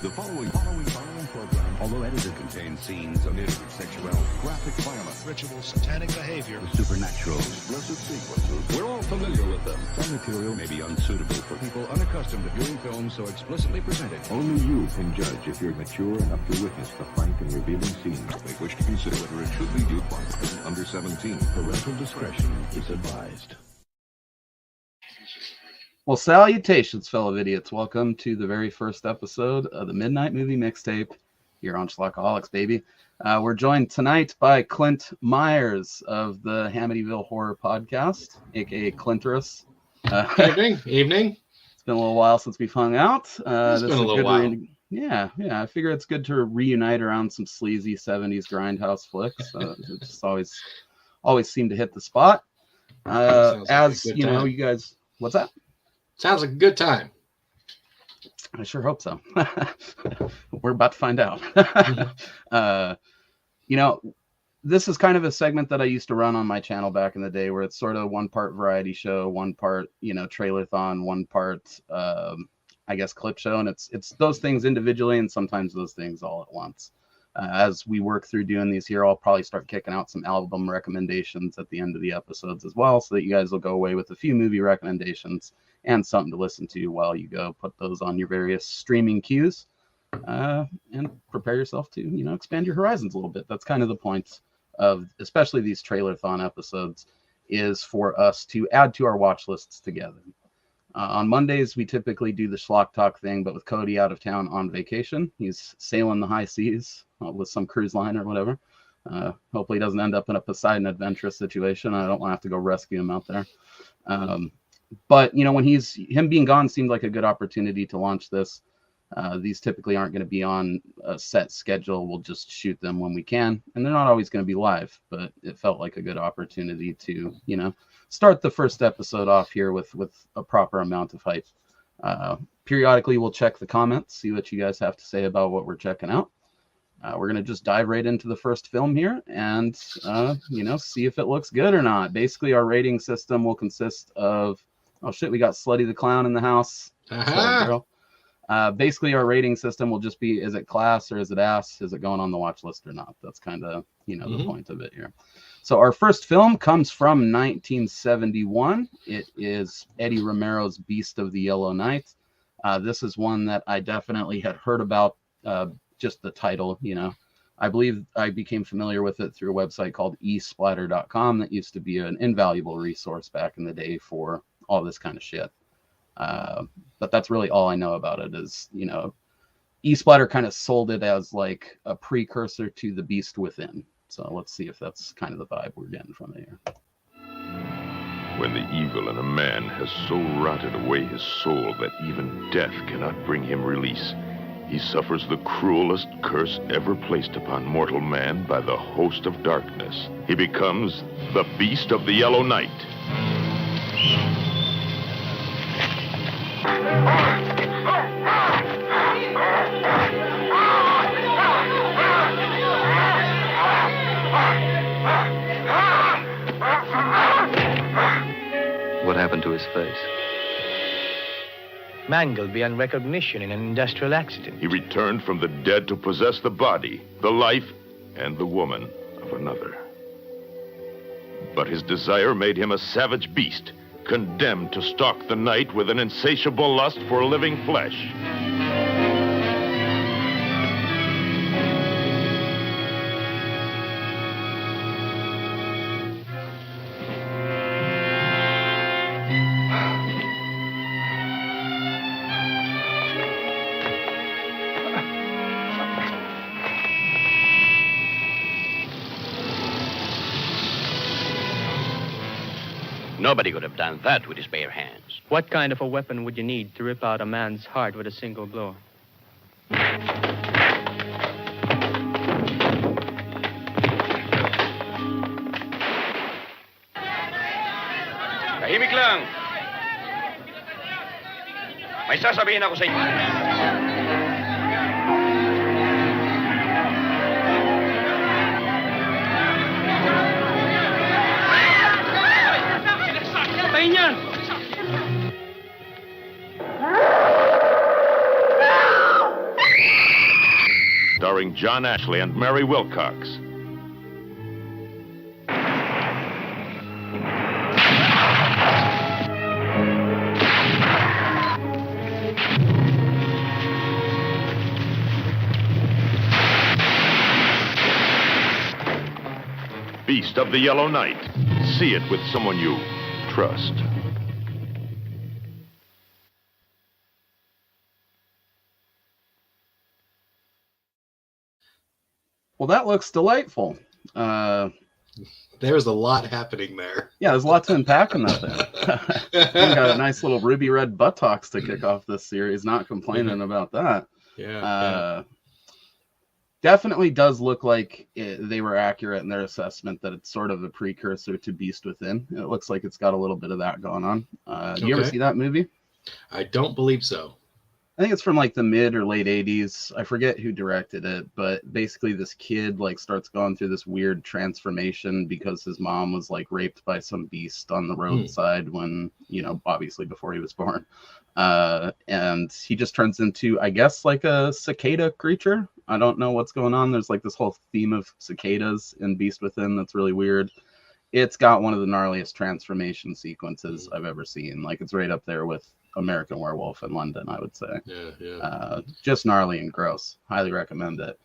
The following program, although edited, contains scenes of sexual, graphic violence, ritual satanic behavior, the supernatural, explicit sequences. We're all familiar with them. Some material may be unsuitable for people unaccustomed to viewing films so explicitly presented. Only you can judge if you're mature enough to witness the frank and revealing scenes. They wish to consider whether it should be viewed by under 17. Parental discretion is advised. Well, salutations, fellow idiots. Welcome to the very first episode of the Midnight Movie Mixtape here on Schlockaholics, baby. We're joined tonight by Clint Myers of the Hamityville Horror Podcast, aka Clinterus. Evening. It's been a little while since we've hung out. It's been a little while. Yeah. I figure it's good to reunite around some sleazy 70's grindhouse flicks. It just always seem to hit the spot. As you know, you guys, what's that? Sounds like a good time. I sure hope so. We're about to find out. This is kind of a segment that I used to run on my channel back in the day, where it's sort of one part variety show, one part, trailer-thon, one part, I guess, clip show. And it's those things individually and sometimes those things all at once. As we work through doing these here, I'll probably start kicking out some album recommendations at the end of the episodes as well, so that you guys will go away with a few movie recommendations and something to listen to while you go put those on your various streaming queues, and prepare yourself to, expand your horizons a little bit. That's kind of the point of especially these trailer-thon episodes, is for us to add to our watch lists together. On Mondays, we typically do the Schlock Talk thing, but with Cody out of town on vacation, he's sailing the high seas with some cruise line or whatever. Hopefully he doesn't end up in a Poseidon Adventure situation. I don't want to have to go rescue him out there. But, when him being gone seemed like a good opportunity to launch this. These typically aren't going to be on a set schedule. We'll just shoot them when we can. And they're not always going to be live, but it felt like a good opportunity to, start the first episode off here with a proper amount of hype. Periodically, we'll check the comments, see what you guys have to say about what we're checking out. We're going to just dive right into the first film here and, see if it looks good or not. Basically, our rating system will consist of, oh shit, we got Slutty the Clown in the house. Girl. Basically, our rating system will just be, is it class or is it ass? Is it going on the watch list or not? That's kind of, the point of it here. So our first film comes from 1971. It is Eddie Romero's Beast of the Yellow Night. This is one that I definitely had heard about, just the title, I believe I became familiar with it through a website called esplatter.com that used to be an invaluable resource back in the day for all this kind of shit. But that's really all I know about it is, esplatter kind of sold it as like a precursor to The Beast Within. So let's see if that's kind of the vibe we're getting from it here. When the evil in a man has so rotted away his soul that even death cannot bring him release, he suffers the cruelest curse ever placed upon mortal man by the host of darkness. He becomes the Beast of the Yellow Night. What happened to his face? Mangled beyond recognition in an industrial accident. He returned from the dead to possess the body, the life, and the woman of another. But his desire made him a savage beast, condemned to stalk the night with an insatiable lust for living flesh. Nobody could have done that with his bare hands. What kind of a weapon would you need to rip out a man's heart with a single blow? Tahimik lang! May sasabihin ako sa inyo. Patayin yan! starring John Ashley and Mary Wilcox. Beast of the Yellow Night. See it with someone you trust. Well, that looks delightful. There's a lot happening there. Yeah, there's a lot to unpack in that thing. We got a nice little ruby red buttocks to kick off this series. Not complaining about that. Yeah. Definitely does look like they were accurate in their assessment that it's sort of a precursor to Beast Within. It looks like it's got a little bit of that going on. Do you ever see that movie? I don't believe so. I think it's from like the mid or late 80s. I forget who directed it, but basically this kid like starts going through this weird transformation because his mom was like raped by some beast on the roadside when, you know, obviously before he was born. And he just turns into, I guess, like a cicada creature. I don't know what's going on. There's like this whole theme of cicadas in Beast Within that's really weird. It's got one of the gnarliest transformation sequences I've ever seen. Like, it's right up there with American Werewolf in London, I would say. Just gnarly and gross. Highly recommend it.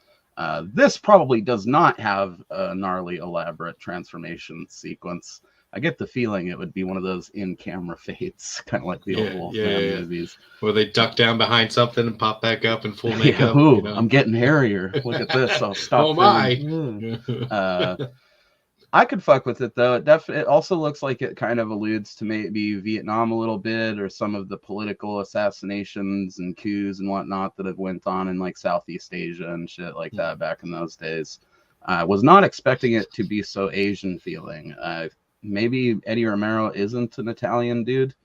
This probably does not have a gnarly, elaborate transformation sequence. I get the feeling it would be one of those in-camera fades, kind of like the old Wolfman movies. Where they duck down behind something and pop back up in full makeup. Ooh, you know? I'm getting hairier. Look at this. I'll stop. Oh, my. I could fuck with it, though. It also looks like it kind of alludes to maybe Vietnam a little bit, or some of the political assassinations and coups and whatnot that have went on in like Southeast Asia and shit like that back in those days. I was not expecting it to be so Asian feeling. Maybe Eddie Romero isn't an Italian dude.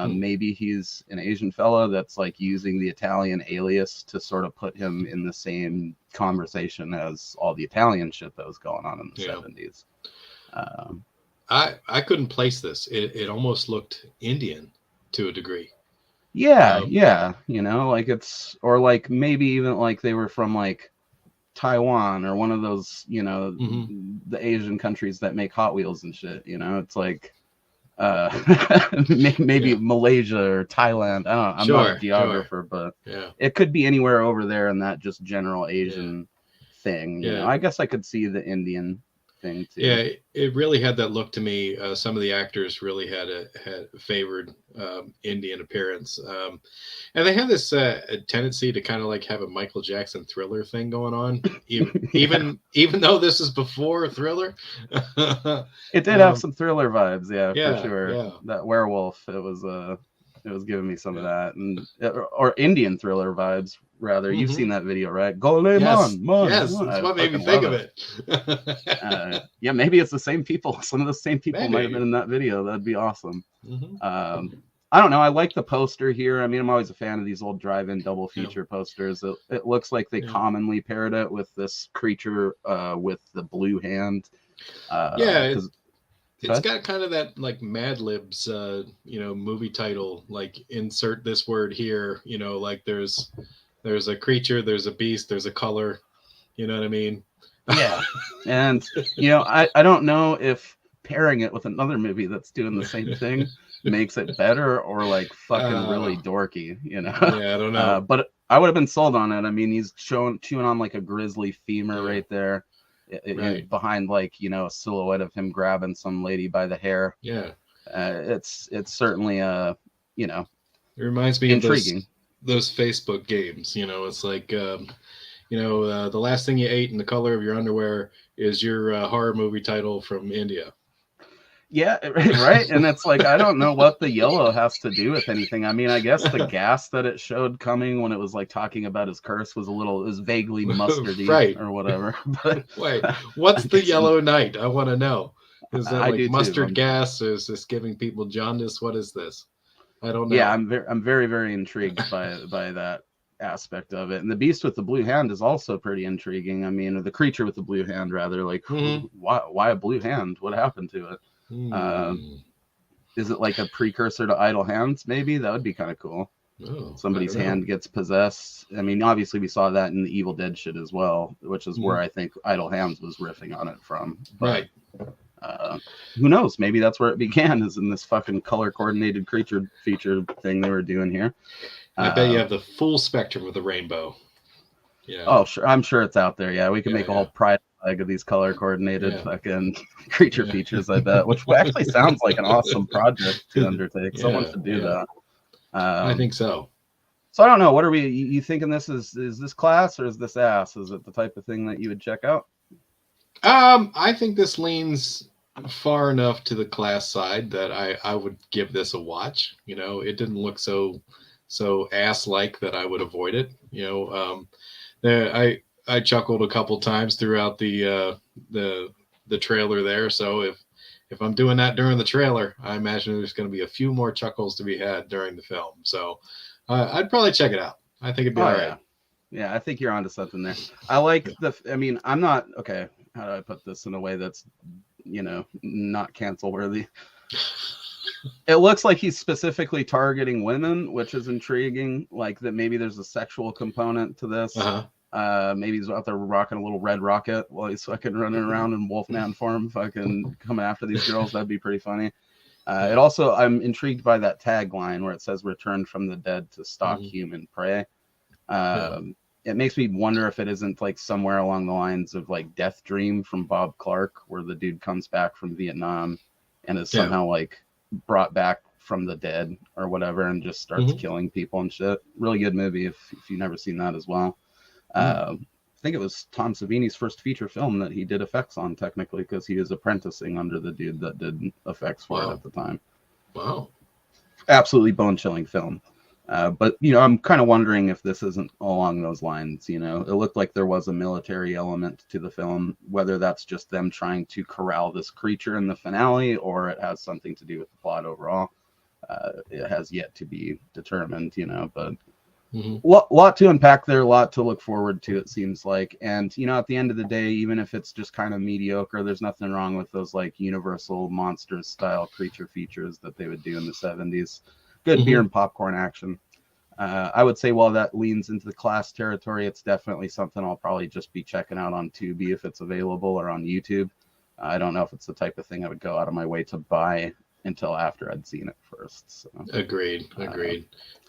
Maybe he's an Asian fella that's like using the Italian alias to sort of put him in the same conversation as all the Italian shit that was going on in the 70s. I couldn't place this. It almost looked Indian to a degree. Yeah. You know, like it's, or like maybe even like they were from like Taiwan or one of those, you know, the Asian countries that make Hot Wheels and shit. You know, it's like maybe Malaysia or Thailand. I don't know. I'm not a geographer, but it could be anywhere over there in that just general Asian thing. You know, I guess I could see the Indian thing too. Yeah, it really had that look to me. Some of the actors really had favored Indian appearance, and they have this tendency to kind of like have a Michael Jackson Thriller thing going on, even though this is before Thriller. It did have some Thriller vibes, for sure. Yeah. That werewolf, it was giving me some of that, and or Indian Thriller vibes rather. You've seen that video, right? Yes, that's what made me think of it. Yeah, maybe it's the same people. Some of the same people might have been in that video. That'd be awesome. I don't know. I like the poster here. I mean, I'm always a fan of these old drive-in double feature posters. It looks like they commonly paired it with this creature with the blue hand. It's got kind of that like Mad Libs, movie title, like insert this word here, you know, like there's a creature, there's a beast, there's a color, you know what I mean? Yeah. And, you know, I don't know if pairing it with another movie that's doing the same thing makes it better or like fucking really dorky, you know? Yeah, I don't know. But I would have been sold on it. I mean, he's chewing on like a grisly femur right there. Behind like, you know, a silhouette of him grabbing some lady by the hair. It's certainly you know, it reminds me intriguing of those Facebook games. You know, it's like the last thing you ate and the color of your underwear is your horror movie title from India. Yeah, right. And it's like, I don't know what the yellow has to do with anything. I mean, I guess the gas that it showed coming when it was like talking about his curse was vaguely mustardy or whatever. But wait, what's the yellow night? I want to know. Is that like mustard gas? Or is this giving people jaundice? What is this? I don't know. Yeah, I'm very, very intrigued by that aspect of it. And the beast with the blue hand is also pretty intriguing. I mean, the creature with the blue hand, rather, like why a blue hand? What happened to it? Hmm. Is it like a precursor to Idle Hands? Maybe that would be kind of cool. Oh, Somebody's hand gets possessed. I mean, obviously we saw that in the Evil Dead shit as well, which is where I think Idle Hands was riffing on it from. But, right. Who knows? Maybe that's where it began, is in this fucking color coordinated creature feature thing they were doing here. I bet you have the full spectrum of the rainbow. Yeah. Oh, sure. I'm sure it's out there. Yeah, we can make a whole pride flag of these color coordinated fucking creature features, I bet, which actually sounds like an awesome project to undertake. Someone should do that. I think so. So I don't know. What are we? You thinking this is this class or is this ass? Is it the type of thing that you would check out? I think this leans far enough to the class side that I would give this a watch. You know, it didn't look so ass-like that I would avoid it. You know, I chuckled a couple times throughout the trailer there. So if I'm doing that during the trailer, I imagine there's going to be a few more chuckles to be had during the film. So I'd probably check it out. I think it'd be all right. Yeah, I think you're onto something there. I like I mean, I'm not, okay, how do I put this in a way that's, you know, not cancel worthy? It looks like he's specifically targeting women, which is intriguing. Like that maybe there's a sexual component to this. Maybe he's out there rocking a little red rocket while he's fucking running around in Wolfman form, fucking coming after these girls. That'd be pretty funny. It also, I'm intrigued by that tagline where it says "Return from the dead to stalk human prey." It makes me wonder if it isn't like somewhere along the lines of like Death Dream from Bob Clark, where the dude comes back from Vietnam and is somehow like brought back from the dead or whatever and just starts killing people and shit. Really good movie if you've never seen that as well. I think it was Tom Savini's first feature film that he did effects on, technically, because he was apprenticing under the dude that did effects for it at the time. Wow. Absolutely bone-chilling film. But, you know, I'm kind of wondering if this isn't along those lines, you know. It looked like there was a military element to the film, whether that's just them trying to corral this creature in the finale or it has something to do with the plot overall. It has yet to be determined, you know, but lot to unpack there, a lot to look forward to, it seems like. And, you know, at the end of the day, even if it's just kind of mediocre, there's nothing wrong with those like Universal Monsters style creature features that they would do in the 70s. Good beer and popcorn action. I would say while that leans into the class territory, it's definitely something I'll probably just be checking out on Tubi if it's available, or on YouTube. I don't know if it's the type of thing I would go out of my way to buy until after I'd seen it first. So. Agreed.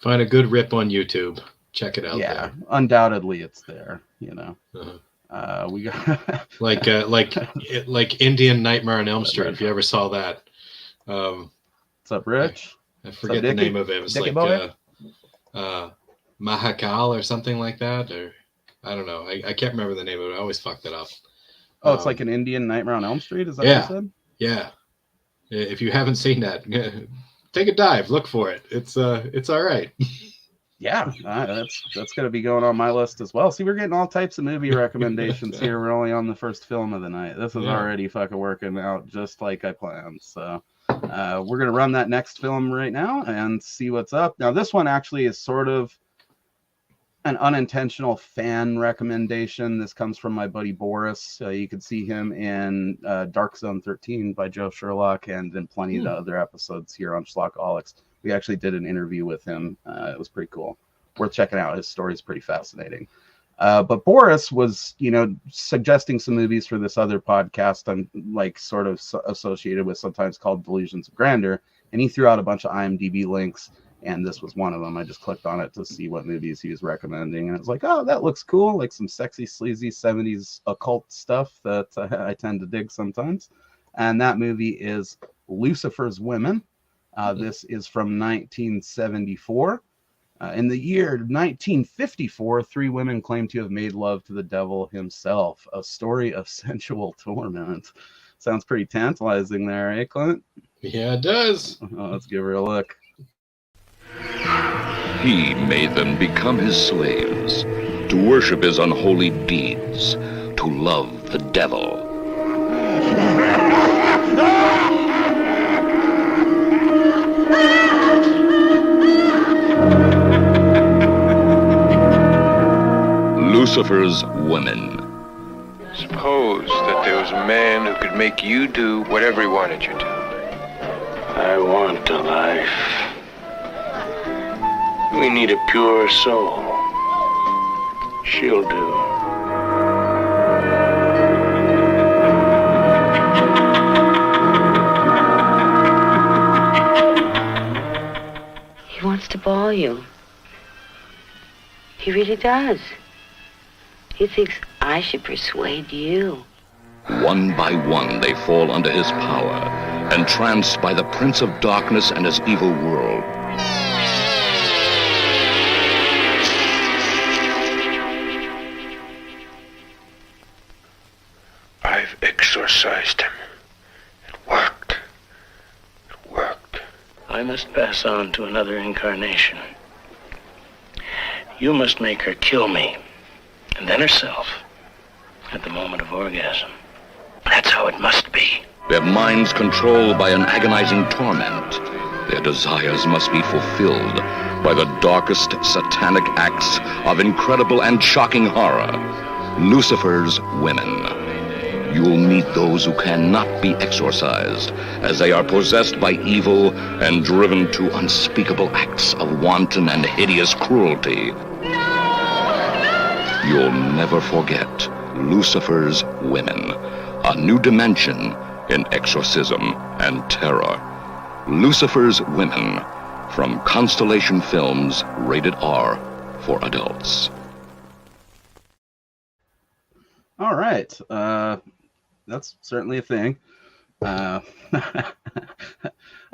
Find a good rip on YouTube. Check it out. Yeah, there. Undoubtedly it's there, you know. We got like Indian Nightmare on Elm Street, if you ever saw that. What's up, Rich? I forget the name of it. It was Dickie like Mahakal or something like that, or I don't know. I can't remember the name of it. I always fucked it up. Oh, it's like an Indian Nightmare on Elm Street? Is that what you said? Yeah. If you haven't seen that, take a dive. Look for it. It's all right. Yeah, that's going to be going on my list as well. See, we're getting all types of movie recommendations here. We're only on the first film of the night. This is already fucking working out just like I planned. So we're going to run that next film right now and see what's up. Now, this one actually is sort of an unintentional fan recommendation. This comes from my buddy Boris. You could see him in Dark Zone 13 by Joe Sherlock and in plenty of the other episodes here on Schlockaholics. We actually did an interview with him. It was pretty cool. Worth checking out. His story is pretty fascinating. But Boris was, you know, suggesting some movies for this other podcast I'm like sort of associated with, sometimes called Delusions of Grandeur. And he threw out a bunch of IMDb links, and this was one of them. I just clicked on it to see what movies he was recommending. And it was like, oh, that looks cool. Like some sexy, sleazy 70s occult stuff that I tend to dig sometimes. And that movie is Lucifer's Women. This is from 1974. In the year 1954, 3 women claim to have made love to the devil himself. A story of sensual torment. Sounds pretty tantalizing there, eh, Clint? Yeah, it does. Let's give her a look. He made them become his slaves, to worship his unholy deeds, to love the devil. Lucifer's Women. Suppose that there was a man who could make you do whatever he wanted you to. I want a life. We need a pure soul. She'll do. He wants to ball you. He really does. He thinks I should persuade you. One by one, they fall under his power, entranced by the Prince of Darkness and his evil world. I've exorcised him. It worked. It worked. I must pass on to another incarnation. You must make her kill me, and then herself, at the moment of orgasm. That's how it must be. Their minds controlled by an agonizing torment. Their desires must be fulfilled by the darkest satanic acts of incredible and shocking horror. Lucifer's women. You will meet those who cannot be exorcised, as they are possessed by evil and driven to unspeakable acts of wanton and hideous cruelty. You'll never forget Lucifer's women, a new dimension in exorcism and terror. Lucifer's Women, from Constellation Films, rated R for adults. All right. That's certainly a thing. I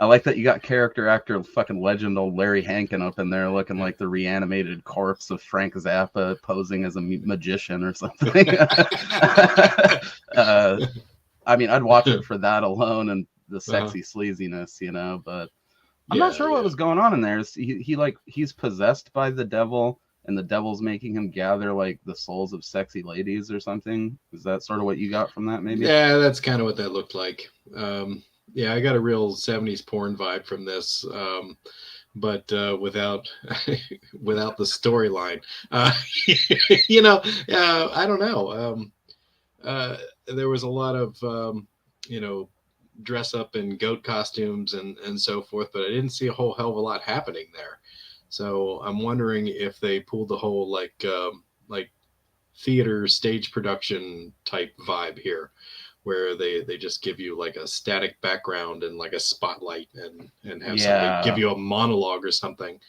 like that you got character actor fucking legend old Larry Hankin up in there looking like the reanimated corpse of Frank Zappa posing as a magician or something. I mean, I'd watch it for that alone and the sexy sleaziness, you know, but I'm not sure what was going on in there. He's possessed by the devil and the devil's making him gather like the souls of sexy ladies or something. Is that sort of what you got from that maybe? Yeah, that's kind of what that looked like. Yeah, I got a real 70s porn vibe from this, but without without the storyline. You know, I don't know. There was a lot of, you know, dress up in goat costumes and so forth, but I didn't see a whole hell of a lot happening there. So I'm wondering if they pulled the whole like theater stage production type vibe here, where they just give you like a static background and like a spotlight and have somebody give you a monologue or something.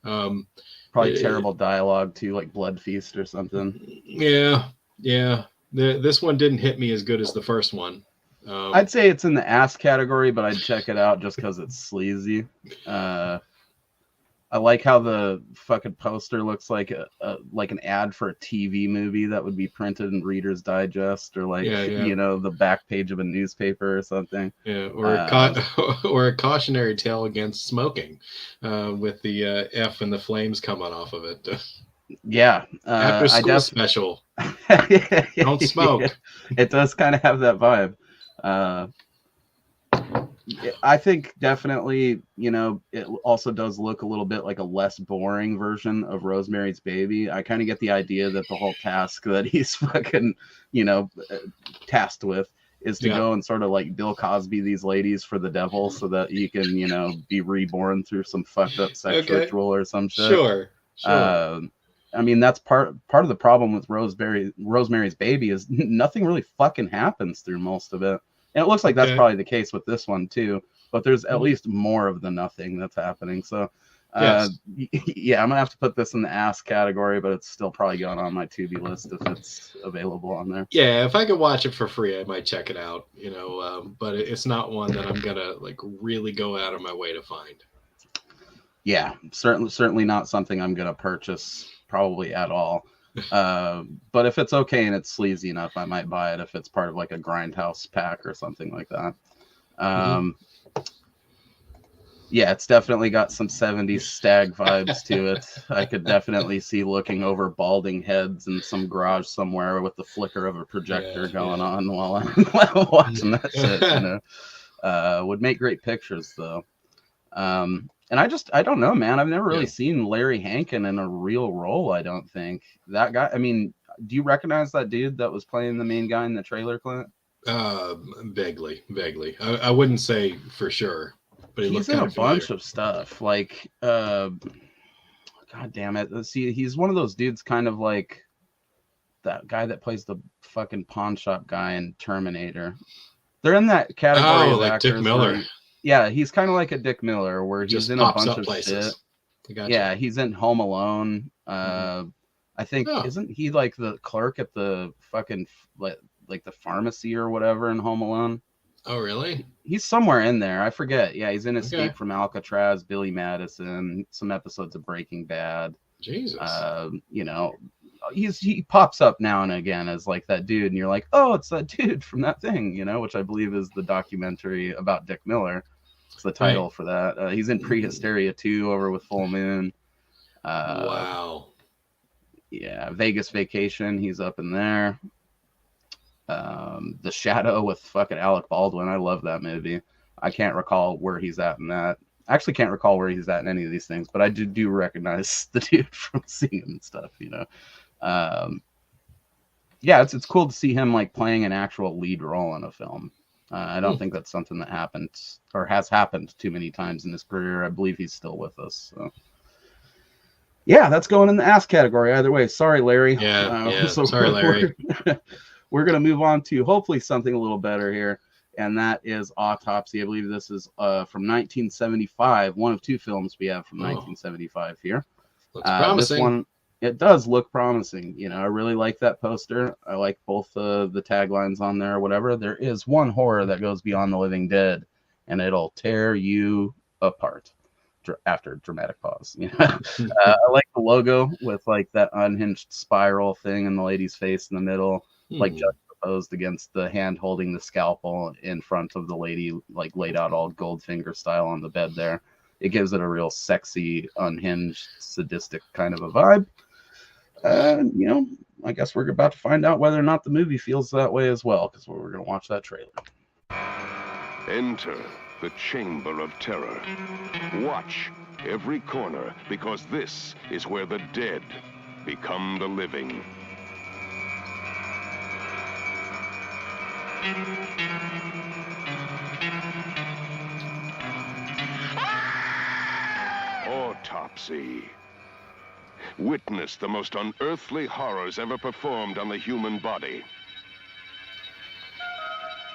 Probably terrible dialogue too, like Blood Feast or something. Yeah. This one didn't hit me as good as the first one. I'd say it's in the ass category, but I'd check it out just because it's sleazy. I like how the fucking poster looks like like an ad for a TV movie that would be printed in Reader's Digest, or like you know, the back page of a newspaper or something. Yeah, or a cautionary tale against smoking, with the F and the flames coming off of it. Yeah, after school special. Don't smoke. It does kind of have that vibe. I think definitely, you know, it also does look a little bit like a less boring version of Rosemary's Baby. I kind of get the idea that the whole task that he's fucking, you know, tasked with is to go and sort of like Bill Cosby these ladies for the devil so that you can, you know, be reborn through some fucked up sex ritual or some shit. Sure. I mean, that's part of the problem with Rosemary's Baby is nothing really fucking happens through most of it. And it looks like that's probably the case with this one too, but there's at least more of the nothing that's happening. So yeah, I'm gonna have to put this in the ass category, but it's still probably going on my Tubi list if it's available on there. Yeah, if I could watch it for free, I might check it out, you know, but it's not one that I'm gonna like really go out of my way to find. Yeah, certainly not something I'm gonna purchase probably at all. But if it's okay and it's sleazy enough, I might buy it if it's part of like a grindhouse pack or something like that. Yeah, it's definitely got some 70s stag vibes to it. I could definitely see looking over balding heads in some garage somewhere with the flicker of a projector going on while I'm watching that shit, you know. Would make great pictures though. And I don't know, man. I've never really seen Larry Hankin in a real role, I don't think. That guy, I mean, do you recognize that dude that was playing the main guy in the trailer, Clint? Vaguely. I wouldn't say for sure, but he's in a bunch of stuff. Like, God damn it. Let's see, he's one of those dudes kind of like that guy that plays the fucking pawn shop guy in Terminator. They're in that category of like actors. Dick Miller. Yeah, he's kind of like a Dick Miller where he's Just in a pops bunch up of places. shit. Gotcha. Yeah, he's in Home Alone. I think, isn't he like the clerk at the fucking like the pharmacy or whatever in Home Alone? Oh, really? He's somewhere in there. I forget. Yeah, he's in Escape from Alcatraz, Billy Madison, some episodes of Breaking Bad. Jesus. You know, he pops up now and again as like that dude, and you're like, oh, it's that dude from that thing, you know, which I believe is the documentary about Dick Miller. It's the title for that. He's in Prehysteria 2 over with Full Moon. Wow. Yeah, Vegas Vacation. He's up in there. The Shadow with fucking Alec Baldwin. I love that movie. I can't recall where he's at in that. I actually can't recall where he's at in any of these things, but I do recognize the dude from seeing him and stuff, you know. Yeah, it's cool to see him like playing an actual lead role in a film. I don't think that's something that happened or has happened too many times in his career. I believe he's still with us. So. Yeah, that's going in the ass category either way. Sorry, Larry. Sorry, Larry. We're going to move on to hopefully something a little better here, and that is Autopsy. I believe this is from 1975, one of two films we have from 1975 here. Looks promising. This one, it does look promising. You know, I really like that poster. I like both the taglines on there or whatever. There is one horror that goes beyond the living dead, and it'll tear you apart. After dramatic pause, you know. I like the logo with like that unhinged spiral thing and the lady's face in the middle, like juxtaposed against the hand holding the scalpel in front of the lady, like laid out all Goldfinger style on the bed there. It gives it a real sexy, unhinged, sadistic kind of a vibe. You know, I guess we're about to find out whether or not the movie feels that way as well, because we're going to watch that trailer. Enter the Chamber of Terror. Watch every corner, because this is where the dead become the living. Autopsy. Witness the most unearthly horrors ever performed on the human body.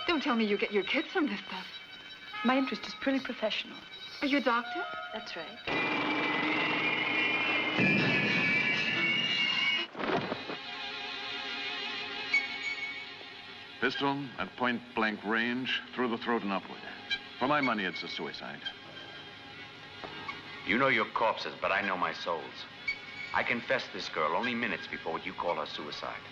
Don't tell me you get your kids from this stuff. My interest is purely professional. Are you a doctor? That's right. Pistol at point-blank range, through the throat and upward. For my money, it's a suicide. You know your corpses, but I know my souls. I confessed this girl only minutes before what you call her suicide.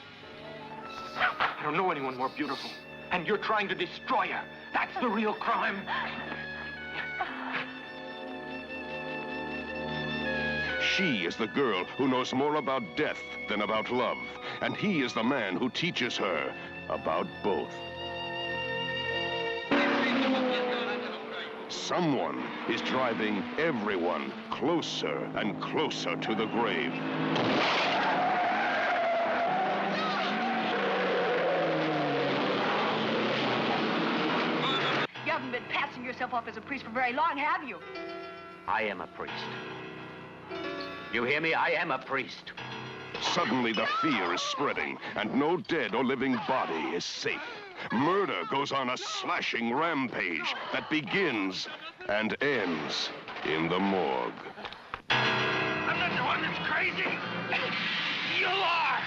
I don't know anyone more beautiful. And you're trying to destroy her. That's the real crime. She is the girl who knows more about death than about love. And he is the man who teaches her about both. Someone is driving everyone closer and closer to the grave. You haven't been passing yourself off as a priest for very long, have you? I am a priest. You hear me? I am a priest. Suddenly the fear is spreading, and no dead or living body is safe. Murder goes on a slashing rampage that begins and ends in the morgue. I'm not the one that's crazy. You are.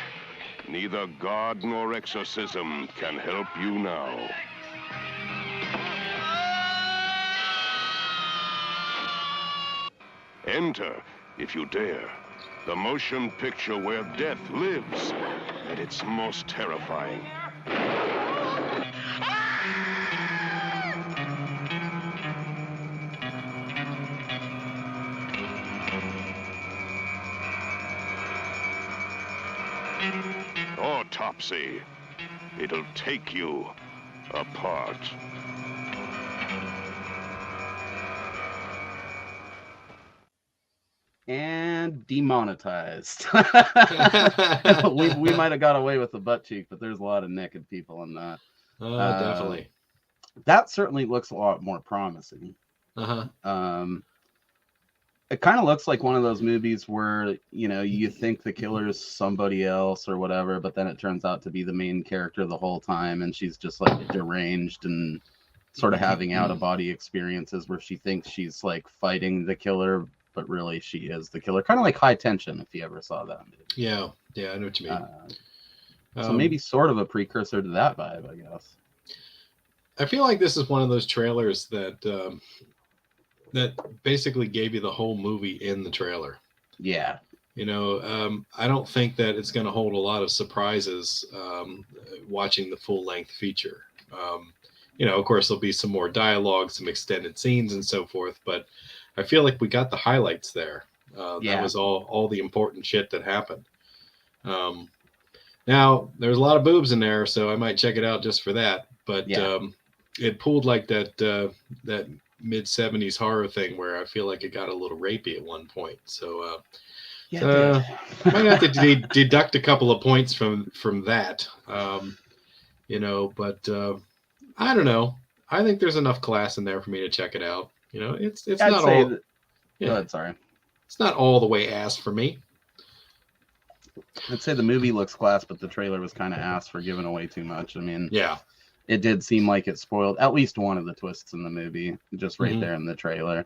Neither God nor exorcism can help you now. Enter, if you dare, the motion picture where death lives at its most terrifying. Autopsy. It'll take you apart. And demonetized. we might have got away with the butt cheek, but there's a lot of naked people in that. Definitely. That certainly looks a lot more promising. It kind of looks like one of those movies where, you know, you think the killer is somebody else or whatever, but then it turns out to be the main character the whole time, and she's just like deranged and sort of having out-of-body experiences where she thinks she's like fighting the killer, but really she is the killer. Kind of like High Tension, if you ever saw that movie. Yeah, I know what you mean. So maybe sort of a precursor to that vibe, I guess. I feel like this is one of those trailers that that basically gave you the whole movie in the trailer. Yeah. You know, I don't think that it's going to hold a lot of surprises watching the full-length feature. You know, of course, there'll be some more dialogue, some extended scenes and so forth, but I feel like we got the highlights there. That was all the important shit that happened. Now, there's a lot of boobs in there, so I might check it out just for that. But it pulled like that mid-70s horror thing where I feel like it got a little rapey at one point. So might have to deduct a couple of points from that. You know, but I don't know. I think there's enough class in there for me to check it out. You know, it's not all. Go ahead, sorry. It's not all the way ass for me. I'd say the movie looks class, but the trailer was kind of ass for giving away too much. I mean, yeah. It did seem like it spoiled at least one of the twists in the movie, just right there in the trailer.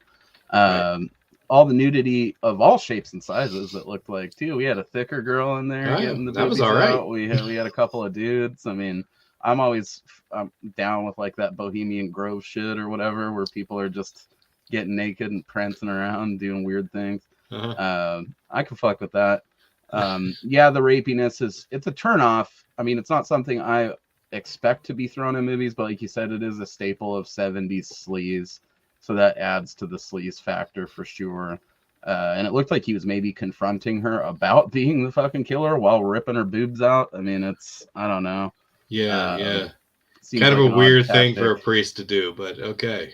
All the nudity of all shapes and sizes, it looked like, too. We had a thicker girl in there getting the that was all right. out. We had a couple of dudes. I mean, I'm always down with like that Bohemian Grove shit or whatever, where people are just getting naked and prancing around, doing weird things. I can fuck with that. Yeah, the rapiness it's a turnoff. I mean, it's not something I expect to be thrown in movies, but like you said, it is a staple of 70s sleaze, so that adds to the sleaze factor for sure. And it looked like he was maybe confronting her about being the fucking killer while ripping her boobs out. I mean, I don't know. Yeah. Seems kind of like a weird tactic thing for a priest to do, but okay.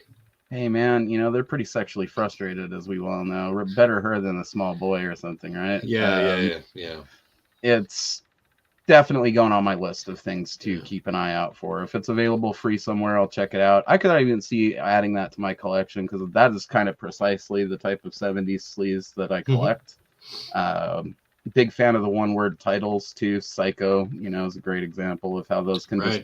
Hey man, you know, they're pretty sexually frustrated, as we well know. Better her than a small boy or something, right? Yeah. It's definitely going on my list of things to keep an eye out for. If it's available free somewhere, I'll check it out. I could even see adding that to my collection because that is kind of precisely the type of 70s sleaze that I collect. Big fan of the one-word titles too. Psycho, you know, is a great example of how those can just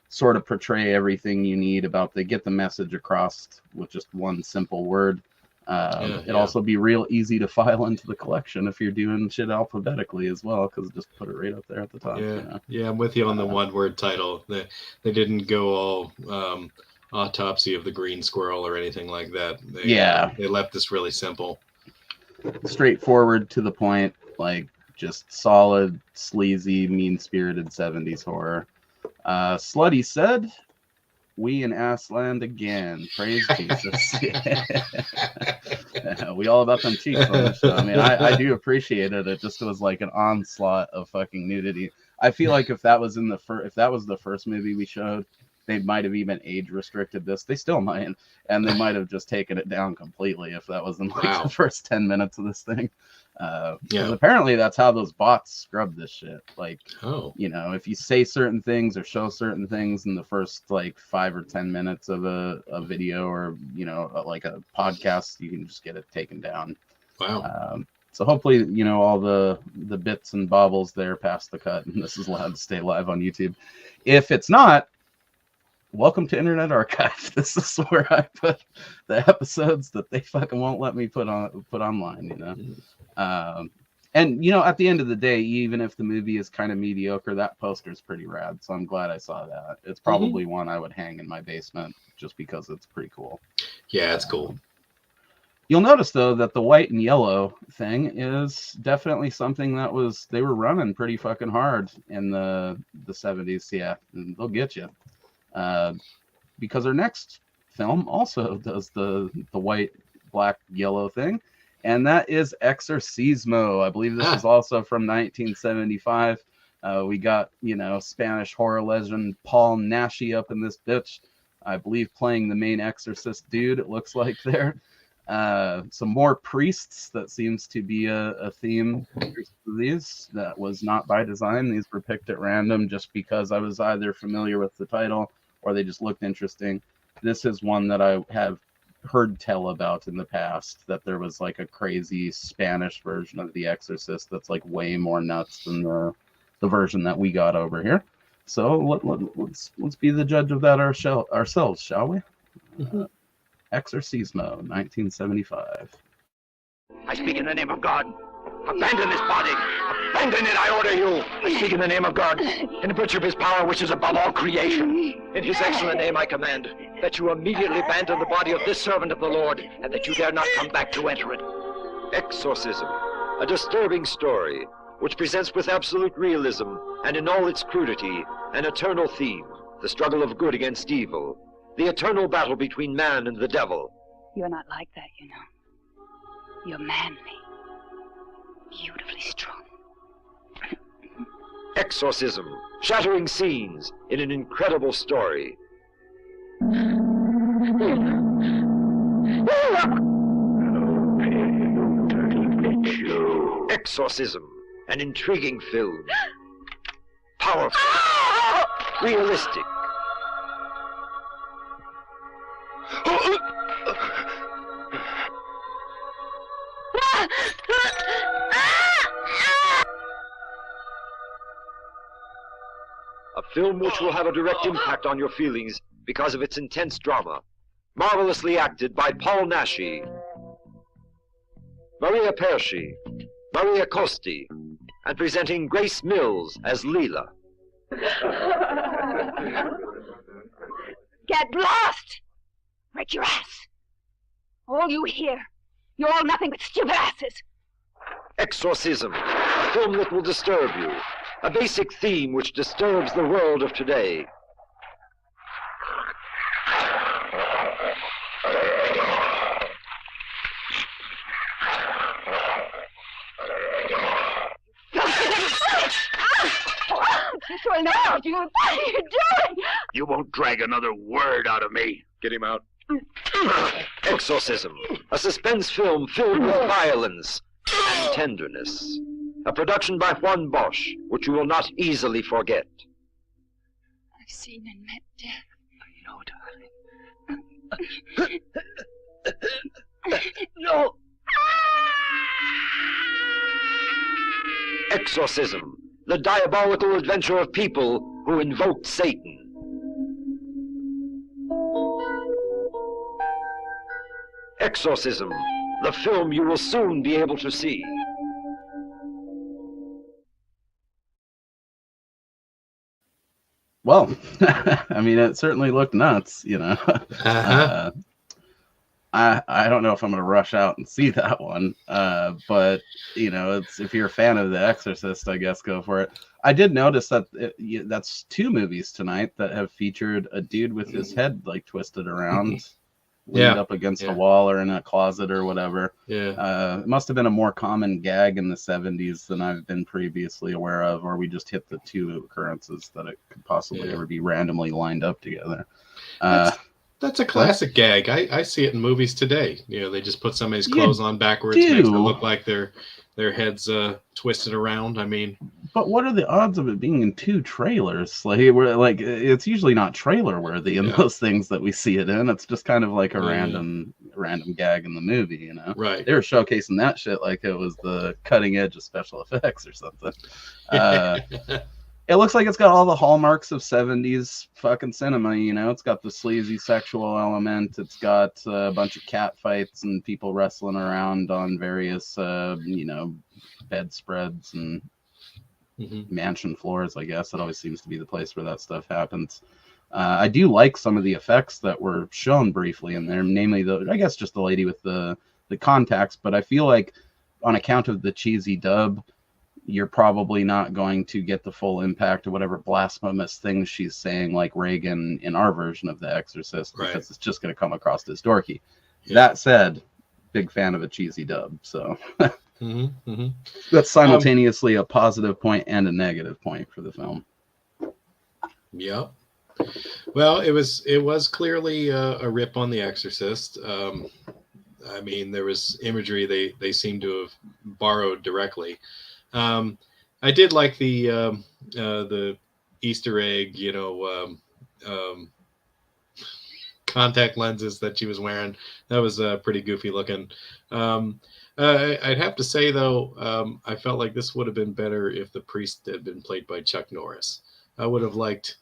sort of portray everything you need about. They get the message across with just one simple word. It'd also be real easy to file into the collection if you're doing shit alphabetically as well, because just put it right up there at the top. I'm with you on the one-word title. They didn't go all Autopsy of the Green Squirrel or anything like that. They left this really simple, straightforward, to the point, like just solid, sleazy, mean-spirited 70s horror. Slutty said, "We in Assland again. Praise Jesus." We all about them cheeks on this show. I mean, I do appreciate it. It just was like an onslaught of fucking nudity. I feel like if that was if that was the first movie we showed, they might have even age restricted this. They still might, and they might have just taken it down completely if that was in like the first 10 minutes of this thing. Apparently that's how those bots scrub this shit. Like, you know, if you say certain things or show certain things in the first like 5 or 10 minutes of a video or, you know, like a podcast, you can just get it taken down. So hopefully, you know, all the bits and bobbles there past the cut, and this is allowed to stay live on YouTube. If it's not, welcome to Internet Archive. This is where I put the episodes that they fucking won't let me put online, you know. And you know, at the end of the day, even if the movie is kind of mediocre, that poster is pretty rad. So I'm glad I saw that. It's probably one I would hang in my basement just because it's pretty cool. Yeah, it's cool. You'll notice though that the white and yellow thing is definitely something that they were running pretty fucking hard in the 70s. Yeah, and they'll get you. Because our next film also does the white, black, yellow thing, and that is Exorcismo. I believe this is also from 1975. We got, you know, Spanish horror legend Paul Naschy up in this bitch, I believe playing the main exorcist dude, it looks like there. Some more priests, that seems to be a theme for these. That was not by design. These were picked at random just because I was either familiar with the title or they just looked interesting. This is one that I have heard tell about in the past, that there was like a crazy Spanish version of The Exorcist that's like way more nuts than the version that we got over here. So let's be the judge of that ourselves, shall we? Exorcismo, 1975. I speak in the name of God. Abandon this body. Abandon it, I order you. I speak in the name of God, in virtue of his power which is above all creation. In his excellent name I command that you immediately abandon the body of this servant of the Lord, and that you dare not come back to enter it. Exorcism, a disturbing story which presents with absolute realism and in all its crudity an eternal theme, the struggle of good against evil, the eternal battle between man and the devil. You're not like that, you know. You're manly. Beautifully strong. Exorcism, shattering scenes in an incredible story. Exorcism, an intriguing film. Powerful. Realistic. A film which will have a direct impact on your feelings because of its intense drama. Marvelously acted by Paul Naschy, Maria Persci, Maria Costi, and presenting Grace Mills as Leela. Get lost! Break your ass! All you hear, you're all nothing but stupid asses! Exorcism, a film that will disturb you. A basic theme which disturbs the world of today. This will not hurt you. What are you doing? You won't drag another word out of me. Get him out. Exorcism, a suspense film filled with violence and tenderness. A production by Juan Bosch, which you will not easily forget. I've seen and met death. I know, darling. No! Exorcism, the diabolical adventure of people who invoked Satan. Exorcism, the film you will soon be able to see. Well, I mean, it certainly looked nuts, you know. I don't know if I'm going to rush out and see that one, but, you know, it's if you're a fan of The Exorcist, I guess go for it. I did notice that that's 2 movies tonight that have featured a dude with his head, like, twisted around, leaned up against a wall or in a closet or whatever. It must have been a more common gag in the 70s than I've been previously aware of, or we just hit the 2 occurrences that it could possibly ever be randomly lined up together. That's a classic gag. I see it in movies today. You know, they just put somebody's clothes on backwards, makes it look like their heads twisted around. I mean, but what are the odds of it being in 2 trailers? Like it's usually not trailer worthy in those things that we see it in. It's just kind of like a random gag in the movie, you know? Right. They were showcasing that shit like it was the cutting edge of special effects or something. It looks like it's got all the hallmarks of 70s fucking cinema, you know? It's got the sleazy sexual element. It's got a bunch of cat fights and people wrestling around on various, you know, bedspreads and mansion floors, I guess. It always seems to be the place where that stuff happens. I do like some of the effects that were shown briefly in there, namely, I guess just the lady with the contacts, but I feel like on account of the cheesy dub, you're probably not going to get the full impact of whatever blasphemous things she's saying, like Reagan in our version of The Exorcist, because it's just going to come across as dorky. That said, big fan of a cheesy dub, so that's simultaneously a positive point and a negative point for the film. Yep. Well, it was clearly a rip on The Exorcist. I mean, there was imagery they seem to have borrowed directly. I did like the Easter egg, you know, contact lenses that she was wearing. That was pretty goofy looking. I'd have to say though, I felt like this would have been better if the priest had been played by Chuck Norris. I would have liked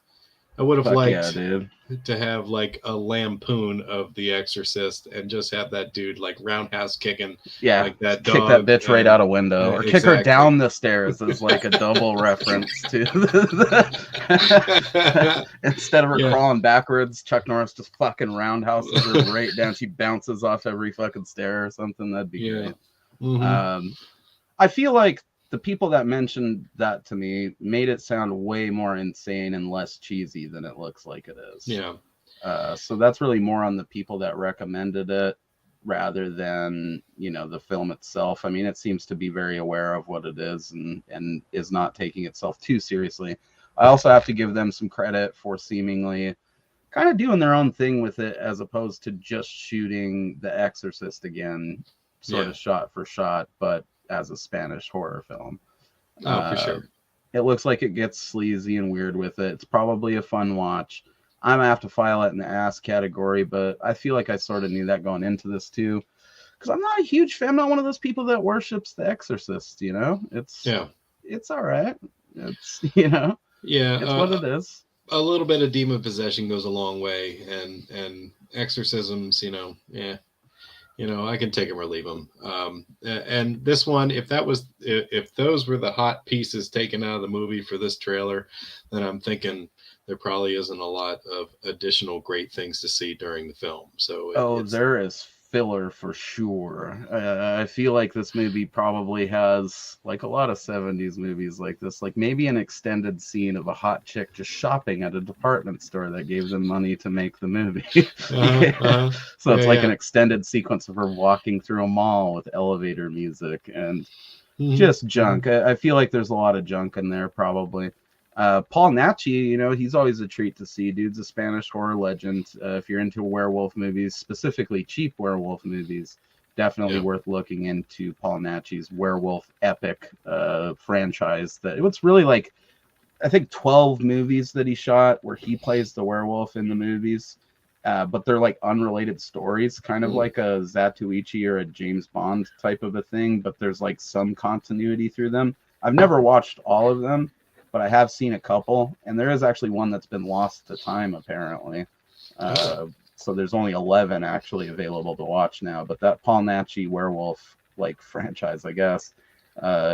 to have like a lampoon of The Exorcist and just have that dude like roundhouse kicking like that kick dog, that bitch right out a window, or kick her down the stairs as like a double reference to instead of her crawling backwards, Chuck Norris just fucking roundhouses her right down. She bounces off every fucking stair or something. That'd be great. I feel like the people that mentioned that to me made it sound way more insane and less cheesy than it looks like it is. So that's really more on the people that recommended it rather than, you know, the film itself. I mean, it seems to be very aware of what it is and is not taking itself too seriously. I also have to give them some credit for seemingly kind of doing their own thing with it, as opposed to just shooting The Exorcist again, sort of shot for shot, but as a Spanish horror film. For sure. It looks like it gets sleazy and weird with it. It's probably a fun watch. I'm gonna have to file it in the ass category, but I feel like I sort of knew that going into this too, because I'm not a huge fan. I'm not one of those people that worships The Exorcist. You know, it's all right. It's it's what it is. A little bit of demon possession goes a long way, and exorcisms, I can take them or leave them. And this one, if those were the hot pieces taken out of the movie for this trailer, then I'm thinking there probably isn't a lot of additional great things to see during the film. So there is filler for sure. I feel like this movie probably has, like a lot of 70s movies like this, like maybe an extended scene of a hot chick just shopping at a department store that gave them money to make the movie. So it's like an extended sequence of her walking through a mall with elevator music and just junk. I feel like there's a lot of junk in there probably. Paul Nachi, he's always a treat to see. Dude's a Spanish horror legend. If you're into werewolf movies, specifically cheap werewolf movies, definitely worth looking into Paul Nachi's werewolf epic franchise. That it's really like, I think 12 movies that he shot where he plays the werewolf in the movies, but they're like unrelated stories, kind of like a Zatoichi or a James Bond type of a thing, but there's like some continuity through them. I've never watched all of them, but I have seen a couple, and there is actually one that's been lost to time apparently. So there's only 11 actually available to watch now. But that Paul Nachi werewolf like franchise, I guess,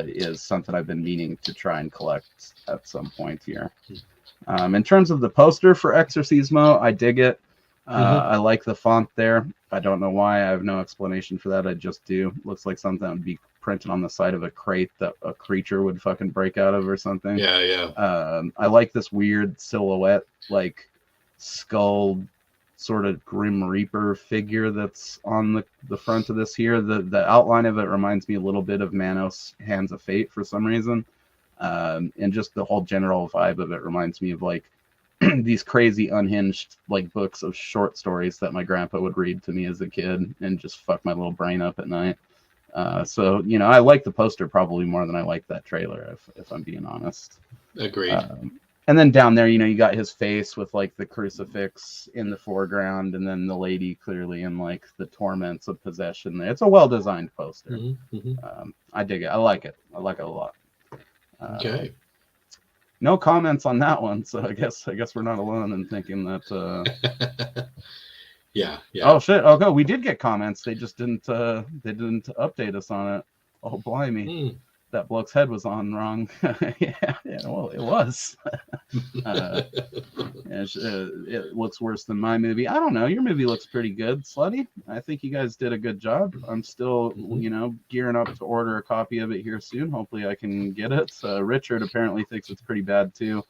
is something I've been meaning to try and collect at some point here. In terms of the poster for Exorcismo, I dig it. I like the font there. I don't know why. I have no explanation for that. I just do. Looks like something that would be printed on the side of a crate that a creature would fucking break out of or something. I like this weird silhouette, like skull sort of Grim Reaper figure that's on the front of this here. The outline of it reminds me a little bit of Manos Hands of Fate for some reason. And just the whole general vibe of it reminds me of like these crazy unhinged like books of short stories that my grandpa would read to me as a kid and just fuck my little brain up at night. So I like the poster probably more than I like that trailer, if I'm being honest. Agreed. And then down there, you got his face with like the crucifix in the foreground, and then the lady clearly in like the torments of possession. It's a well-designed poster. I dig it. I like it. I like it a lot. Okay. No comments on that one, so I guess we're not alone in thinking that. Yeah. Oh shit! Okay, we did get comments. They just didn't update us on it. Oh blimey, that bloke's head was on wrong. yeah, well, it was. It looks worse than my movie. I don't know. Your movie looks pretty good, Slutty. I think you guys did a good job. I'm still, gearing up to order a copy of it here soon. Hopefully, I can get it. Richard apparently thinks it's pretty bad too.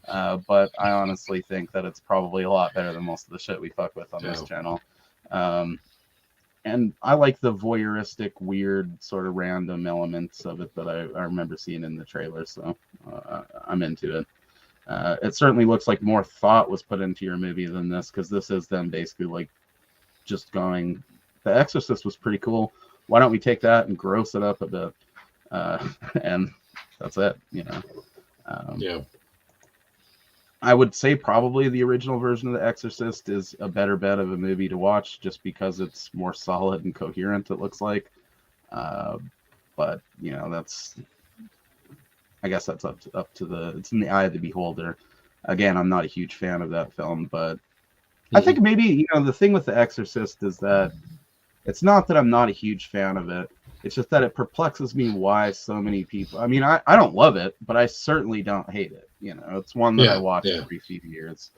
But I honestly think that it's probably a lot better than most of the shit we fuck with on this channel. And I like the voyeuristic, weird, sort of random elements of it that I remember seeing in the trailer, so I'm into it. It certainly looks like more thought was put into your movie than this, because this is them basically like just going, The Exorcist was pretty cool. Why don't we take that and gross it up a bit? And that's it, Yeah. I would say probably the original version of The Exorcist is a better bet of a movie to watch, just because it's more solid and coherent, it looks like. But you know, I guess that's up to it's in the eye of the beholder. Again, I'm not a huge fan of that film, but I think maybe, you know, the thing with The Exorcist is that it's not that I'm not a huge fan of it. It's just that it perplexes me why so many people. I mean, I don't love it, but I certainly don't hate it. You know, it's one that I watch every few years.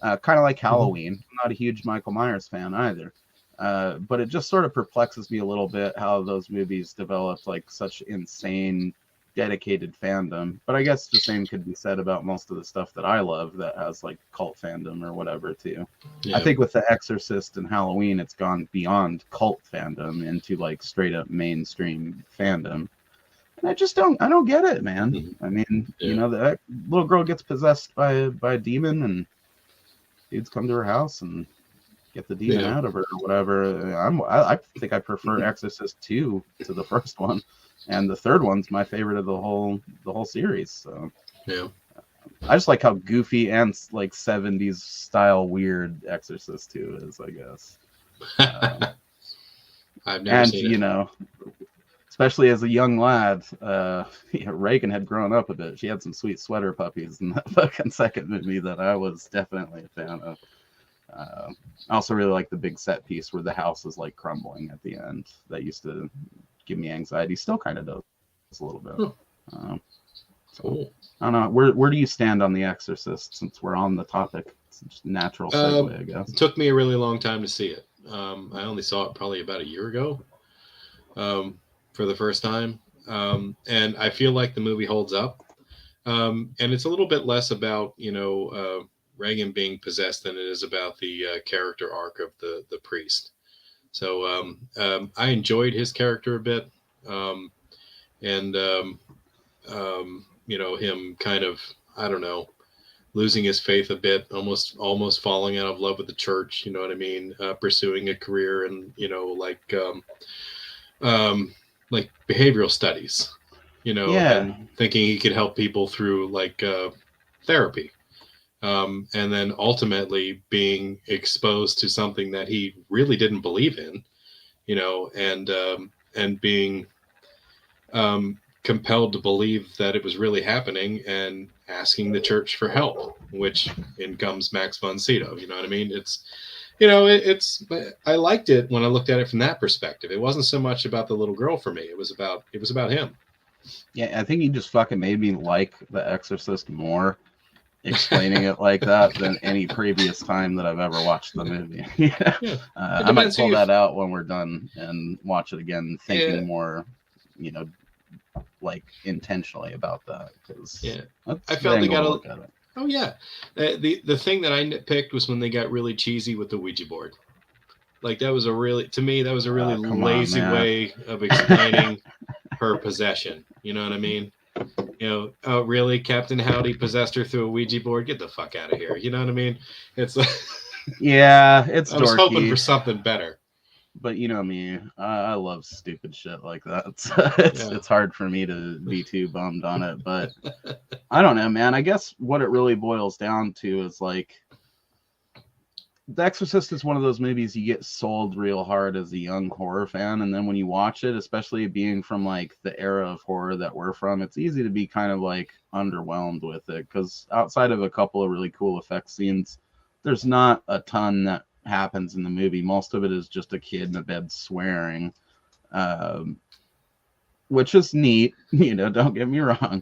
Kind of like Halloween. I'm not a huge Michael Myers fan either. But it just sort of perplexes me a little bit how those movies developed like such insane, dedicated fandom. But I guess the same could be said about most of the stuff that I love that has like cult fandom or whatever too. I think with The Exorcist and Halloween, it's gone beyond cult fandom into like straight up mainstream fandom. And I don't get it, man. I mean, you know, that little girl gets possessed by a demon, and dudes come to her house and get the demon out of her or whatever. I think I prefer Exorcist 2 to the first one, and the third one's my favorite of the whole series. So I just like how goofy and like 70s style weird Exorcist 2 is, I guess. I've never seen it. You know, especially as a young lad, Reagan had grown up a bit. She had some sweet sweater puppies in that fucking second movie that I was definitely a fan of. I also really like the big set piece where the house is like crumbling at the end. That used to give me anxiety. Still kind of does a little bit. So, I don't know. Where do you stand on The Exorcist, since we're on the topic? It's just a natural segue, I guess. It took me a really long time to see it. I only saw it probably about a year ago. For the first time, and I feel like the movie holds up, and it's a little bit less about, you know, Reagan being possessed than it is about the character arc of the priest. So I enjoyed his character a bit, and you know, him kind of, I don't know, losing his faith a bit, almost falling out of love with the church, you know what I mean, pursuing a career and, you know, like behavioral studies, you know, and thinking he could help people through like therapy, and then ultimately being exposed to something that he really didn't believe in, you know, and being compelled to believe that it was really happening and asking the church for help, which in comes Max von Sydow, you know what I mean? It's, you know, I liked it when I looked at it from that perspective. It wasn't so much about the little girl for me. It was about him. Yeah, I think he just fucking made me like The Exorcist more, explaining it like that, than any previous time that I've ever watched the movie. I might pull that out when we're done and watch it again, thinking more, you know, like intentionally about that. Because I felt they got a. Oh yeah, the thing that I nitpicked was when they got really cheesy with the Ouija board. Like that was a really lazy way of explaining her possession. You know what I mean? You know, oh really? Captain Howdy possessed her through a Ouija board? Get the fuck out of here! You know what I mean? It's it's. I was hoping for something better. But you know me, I love stupid shit like that. It's hard for me to be too bummed on it. But I don't know, man. I guess what it really boils down to is like, The Exorcist is one of those movies you get sold real hard as a young horror fan. And then when you watch it, especially being from like the era of horror that we're from, it's easy to be kind of like underwhelmed with it. Because outside of a couple of really cool effect scenes, there's not a ton that happens in the movie. Most of it is just a kid in a bed swearing, which is neat, you know, don't get me wrong,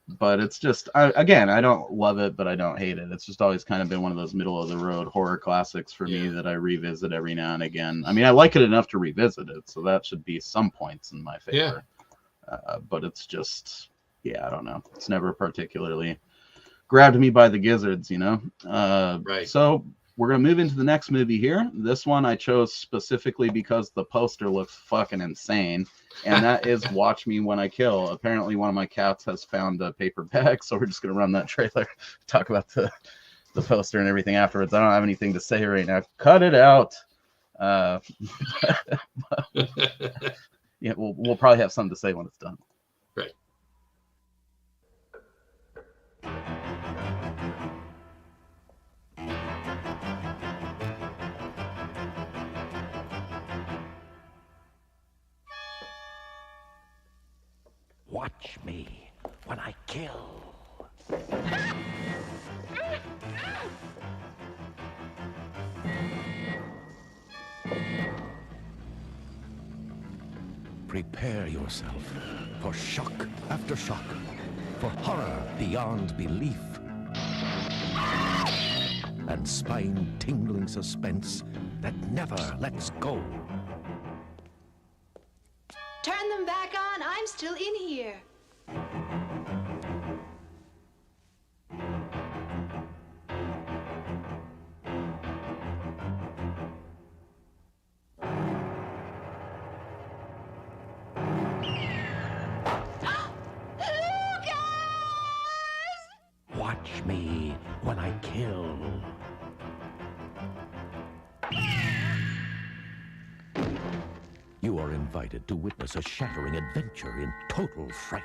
but it's just I don't love it, but I don't hate it. It's just always kind of been one of those middle of the road horror classics for me that I revisit every now and again. I mean, I like it enough to revisit it, so that should be some points in my favor. But it's just I don't know, it's never particularly grabbed me by the gizzards, you know. So we're going to move into the next movie here. This one I chose specifically because the poster looks fucking insane, and that is Watch Me When I Kill. Apparently one of my cats has found a paper bag, so we're just going to run that trailer, talk about the poster and everything afterwards. I don't have anything to say right now. Cut it out. We'll probably have something to say when it's done. Right. Watch me when I kill. Prepare yourself for shock after shock, for horror beyond belief, and spine-tingling suspense that never lets go. Turn them back on. I'm still in here. Watch me when I kill. You are invited to witness a shattering adventure in total fright.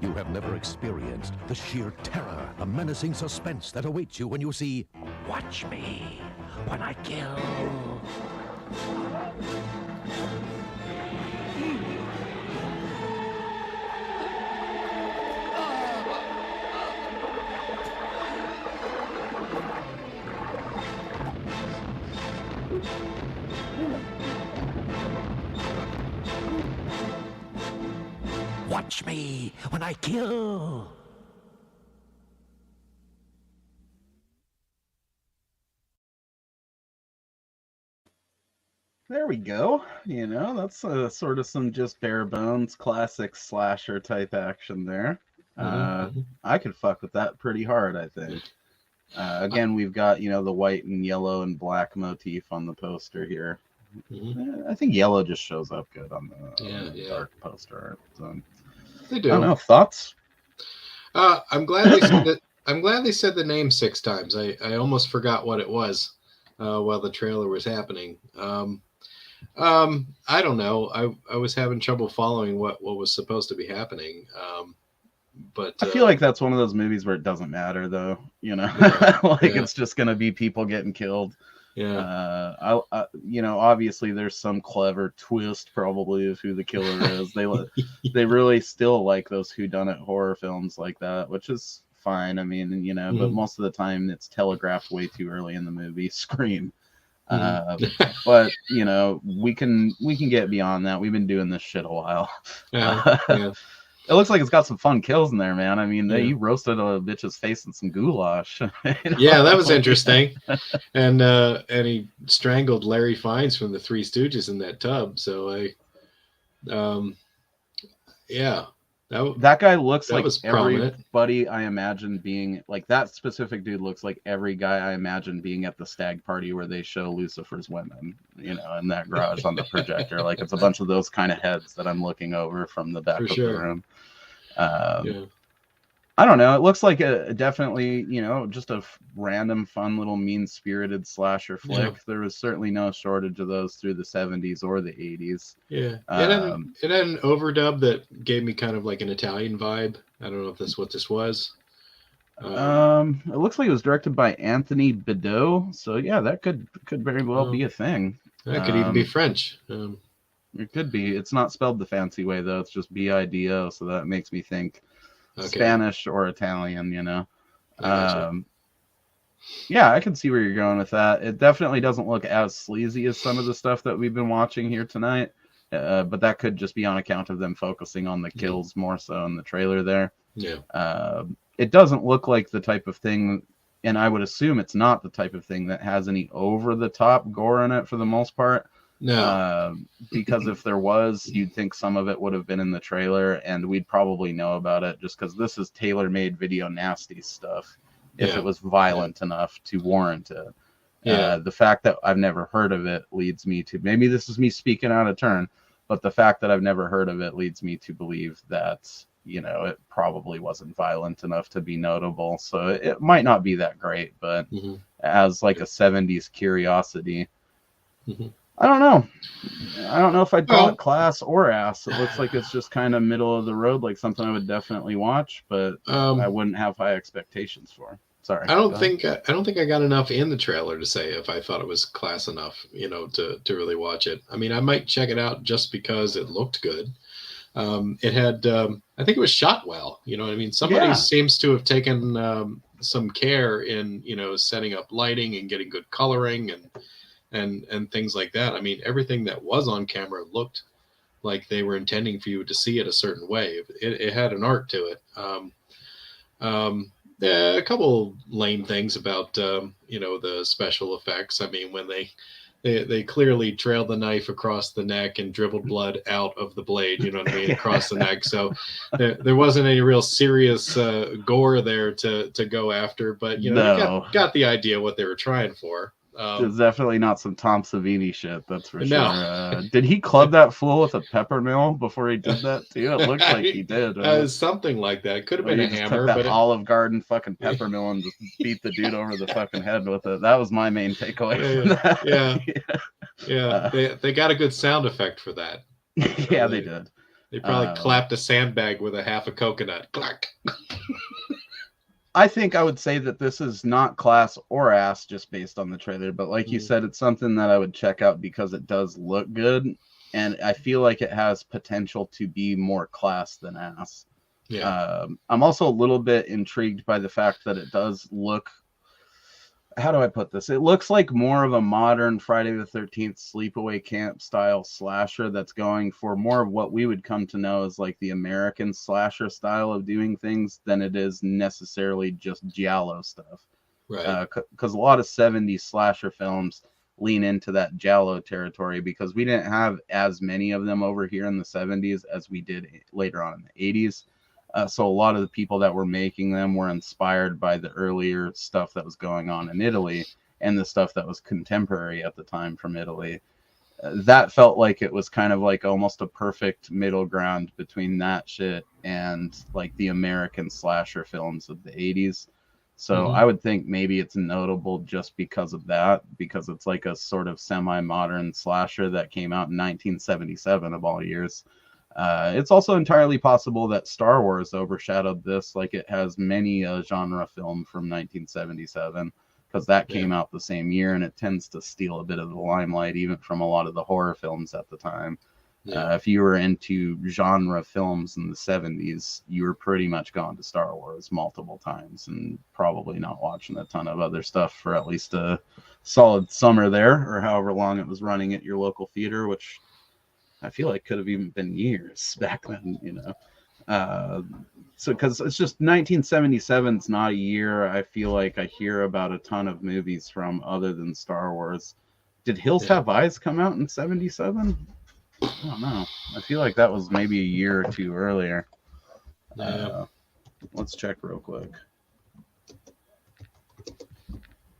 You have never experienced the sheer terror, the menacing suspense that awaits you when you see Watch Me When I Kill. Watch me when I kill. There we go. You know, that's sort of some just bare bones classic slasher type action there. I could fuck with that pretty hard, I think. Again, we've got, you know, the white and yellow and black motif on the poster here. I think yellow just shows up good on the dark poster art. So. They do. I don't know, thoughts? I'm glad they said that. I'm glad they said the name 6 times. I almost forgot what it was while the trailer was happening. I don't know. I was having trouble following what was supposed to be happening. But I feel like that's one of those movies where it doesn't matter, though. You know, it's just gonna be people getting killed. Yeah. You know, obviously there's some clever twist probably of who the killer is. They really still like those whodunit horror films like that, which is fine. I mean, you know, but most of the time it's telegraphed way too early in the movie. Scream. But you know, we can get beyond that. We've been doing this shit a while. It looks like it's got some fun kills in there, man. I mean, you roasted a bitch's face in some goulash. Yeah, that was interesting. And he strangled Larry Fiennes from the Three Stooges in that tub. So that guy looks like prominent. Everybody I imagine being like that specific dude looks like every guy I imagine being at the stag party where they show Lucifer's women, you know, in that garage on the projector. Like it's a bunch of those kind of heads that I'm looking over from the back of the room. I don't know. It looks like a definitely, you know, just a random, fun little mean-spirited slasher flick. Yeah. There was certainly no shortage of those through the 70s or the 80s. Yeah. It had an overdub that gave me kind of like an Italian vibe. I don't know if that's what this was. It looks like it was directed by Anthony Bidot. So yeah, that could very well be a thing. That could even be French. It could be. It's not spelled the fancy way though. It's just B-I-D-O. So that makes me think Spanish or Italian, you know. Yeah, I can see where you're going with that. It definitely doesn't look as sleazy as some of the stuff that we've been watching here tonight, but that could just be on account of them focusing on the kills more so in the trailer there. It doesn't look like the type of thing, and I would assume it's not the type of thing that has any over-the-top gore in it for the most part. No, because if there was, you'd think some of it would have been in the trailer, and we'd probably know about it just because this is tailor-made video nasty stuff. If it was violent enough to warrant it, the fact that I've never heard of it leads me to, maybe this is me speaking out of turn, but the fact that I've never heard of it leads me to believe that you know, it probably wasn't violent enough to be notable. So it might not be that great, but as like a 70s curiosity, I don't know. I don't know if I'd call it class or ass. It looks like it's just kind of middle of the road, like something I would definitely watch, but I wouldn't have high expectations for. Sorry. I don't think I got enough in the trailer to say if I thought it was class enough, you know, to really watch it. I mean, I might check it out just because it looked good. It had, I think it was shot well. You know what I mean? Somebody seems to have taken some care in, you know, setting up lighting and getting good coloring and things like that. I mean, everything that was on camera looked like they were intending for you to see it a certain way. It had an art to it. A couple lame things about you know, the special effects. I mean, when they clearly trailed the knife across the neck and dribbled blood out of the blade, you know what I mean, across the neck. So there wasn't any real serious gore there to go after, but you know, you got the idea what they were trying for. There's definitely not some Tom Savini shit, that's for sure. Did he club that fool with a pepper mill before he did that too? It looked like he did. Something like that. It could have been a hammer. Took that Olive Garden fucking pepper mill and just beat the dude over the fucking head with it. That was my main takeaway from that. Yeah. They got a good sound effect for that. Yeah, they did. They probably clapped a sandbag with a half a coconut. Clack. I think I would say that this is not class or ass just based on the trailer, but like you said, it's something that I would check out because it does look good, and I feel like it has potential to be more class than ass. Yeah. I'm also a little bit intrigued by the fact that it does look, how do I put this? It looks like more of a modern Friday the 13th sleepaway camp style slasher that's going for more of what we would come to know as like the American slasher style of doing things than it is necessarily just giallo stuff. Right. Because a lot of 70s slasher films lean into that giallo territory because we didn't have as many of them over here in the 70s as we did later on in the 80s. So a lot of the people that were making them were inspired by the earlier stuff that was going on in Italy and the stuff that was contemporary at the time from Italy. That felt like it was kind of like almost a perfect middle ground between that shit and like the American slasher films of the 80s. So I would think maybe it's notable just because of that, because it's like a sort of semi-modern slasher that came out in 1977 of all years. It's also entirely possible that Star Wars overshadowed this, like it has many a genre film from 1977, because that came out the same year, and it tends to steal a bit of the limelight even from a lot of the horror films at the time. If you were into genre films in the 70s, you were pretty much gone to Star Wars multiple times and probably not watching a ton of other stuff for at least a solid summer there, or however long it was running at your local theater, which I feel like could have even been years back then, you know. So because it's just 1977 is not a year I feel like I hear about a ton of movies from other than Star Wars. Did Hills Have Eyes come out in 77? I don't know. I feel like that was maybe a year or two earlier. Let's check real quick.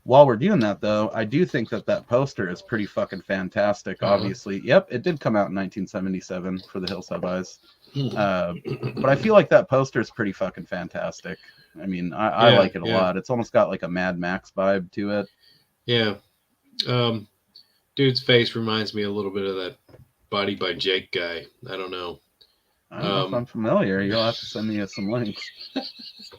While we're doing that, though, I do think that that poster is pretty fucking fantastic, obviously. Yep, it did come out in 1977 for The Hills Have Eyes. But I feel like that poster is pretty fucking fantastic. I mean, I like it a lot. It's almost got like a Mad Max vibe to it. Yeah. Dude's face reminds me a little bit of that Body by Jake guy. I don't know. I don't know if I'm familiar. You'll have to send me some links.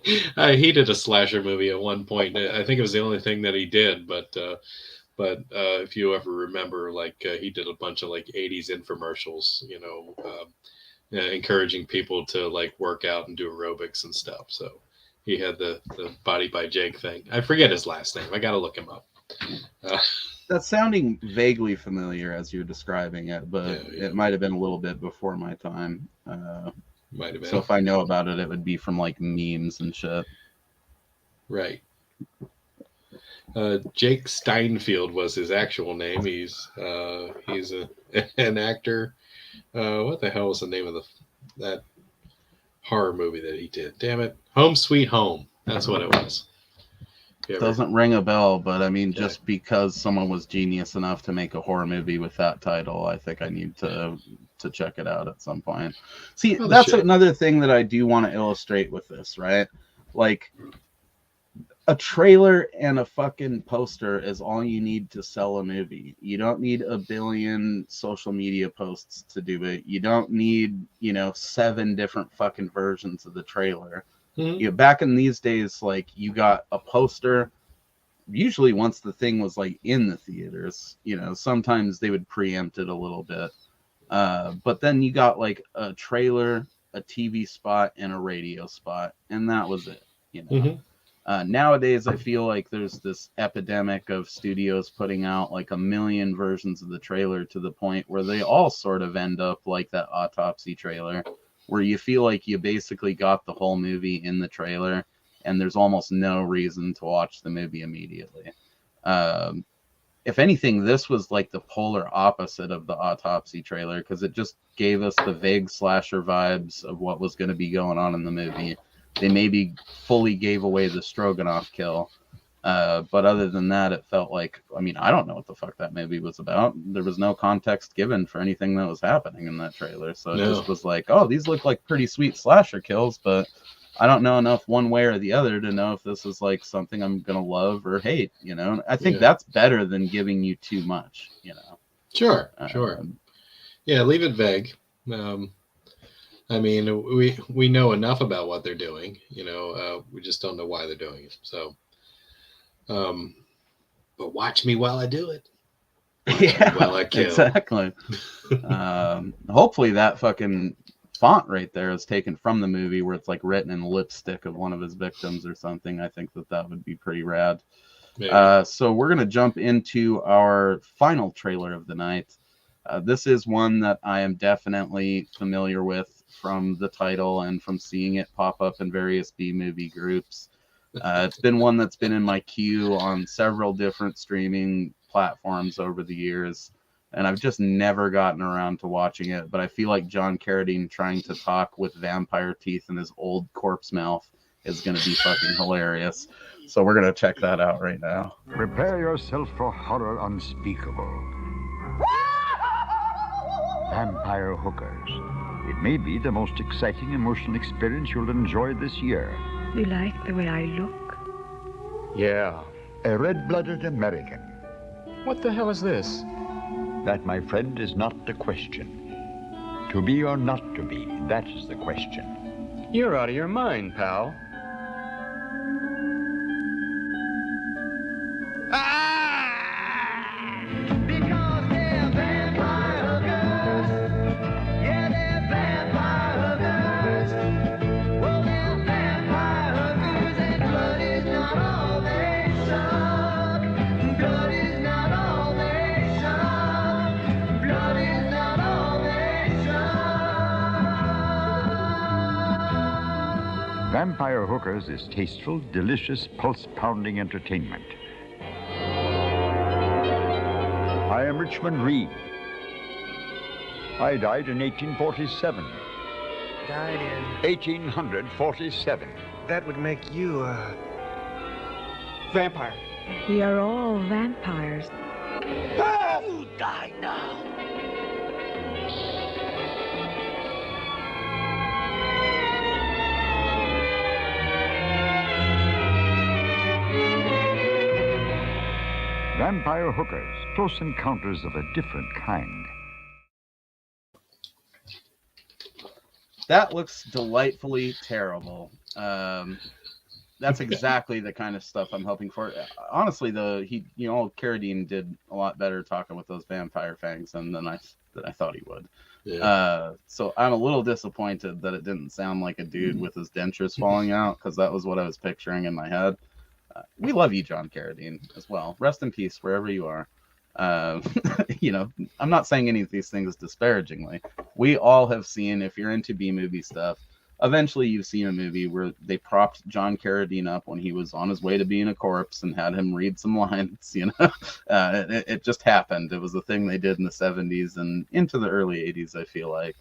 He did a slasher movie at one point. I think it was the only thing that he did. But if you ever remember, like he did a bunch of like 80s infomercials, you know, encouraging people to like work out and do aerobics and stuff. So he had the Body by Jake thing. I forget his last name. I got to look him up. That's sounding vaguely familiar as you're describing it, but it might have been a little bit before my time. Might have been. So if I know about it, it would be from like memes and shit. Right. Jake Steinfeld was his actual name. He's an actor. What the hell was the name of that horror movie that he did? Damn it. Home Sweet Home. That's what it was. Doesn't ring a bell, but I mean, just because someone was genius enough to make a horror movie with that title, I think I need to check it out at some point. See, that's another thing that I do want to illustrate with this, right? Like, a trailer and a fucking poster is all you need to sell a movie. You don't need a billion social media posts to do it. You don't need, 7 different fucking versions of the trailer. Back in these days, like, you got a poster, usually once the thing was like in the theaters, sometimes they would preempt it a little bit. But then you got like a trailer, a TV spot, and a radio spot, and that was it, Nowadays, I feel like there's this epidemic of studios putting out like a million versions of the trailer, to the point where they all sort of end up like that Autopsy trailer, where you feel like you basically got the whole movie in the trailer, and there's almost no reason to watch the movie immediately. If anything, this was like the polar opposite of the Autopsy trailer, because it just gave us the vague slasher vibes of what was going to be going on in the movie. They maybe fully gave away the Stroganoff kill. But other than that, it felt like, I don't know what the fuck that movie was about. There was no context given for anything that was happening in that trailer. So it just was like, oh, these look like pretty sweet slasher kills, but I don't know enough one way or the other to know if this is like something I'm going to love or hate, I think that's better than giving you too much, Sure. Yeah, leave it vague. We know enough about what they're doing, we just don't know why they're doing it. So, but watch me while I do it. While I kill. Exactly. Hopefully that fucking font right there is taken from the movie, where it's like written in lipstick of one of his victims or something. I think that would be pretty rad. So we're going to jump into our final trailer of the night. This is one that I am definitely familiar with from the title and from seeing it pop up in various B-movie groups. It's been one that's been in my queue on several different streaming platforms over the years, and I've just never gotten around to watching it, but I feel like John Carradine trying to talk with vampire teeth in his old corpse mouth is going to be fucking hilarious. So we're going to check that out right now. Prepare yourself for horror unspeakable. Vampire hookers. It may be the most exciting emotional experience you'll enjoy this year. You like the way I look? Yeah. A red-blooded American. What the hell is this? That, my friend, is not the question. To be or not to be, that is the question. You're out of your mind, pal. Vampire Hookers is tasteful, delicious, pulse-pounding entertainment. I am Richmond Reed. I died in 1847. Died in 1847. That would make you a vampire. We are all vampires. You die now. Vampire Hookers, close encounters of a different kind. That looks delightfully terrible. That's exactly the kind of stuff I'm hoping for. Honestly, Carradine did a lot better talking with those vampire fangs than I thought he would. Yeah. So I'm a little disappointed that it didn't sound like a dude with his dentures falling out, because that was what I was picturing in my head. We love you, John Carradine, as well. Rest in peace wherever you are. I'm not saying any of these things disparagingly. We all have seen, if you're into B-movie stuff, eventually you've seen a movie where they propped John Carradine up when he was on his way to being a corpse and had him read some lines, It just happened. It was a thing they did in the 70s and into the early 80s, I feel like,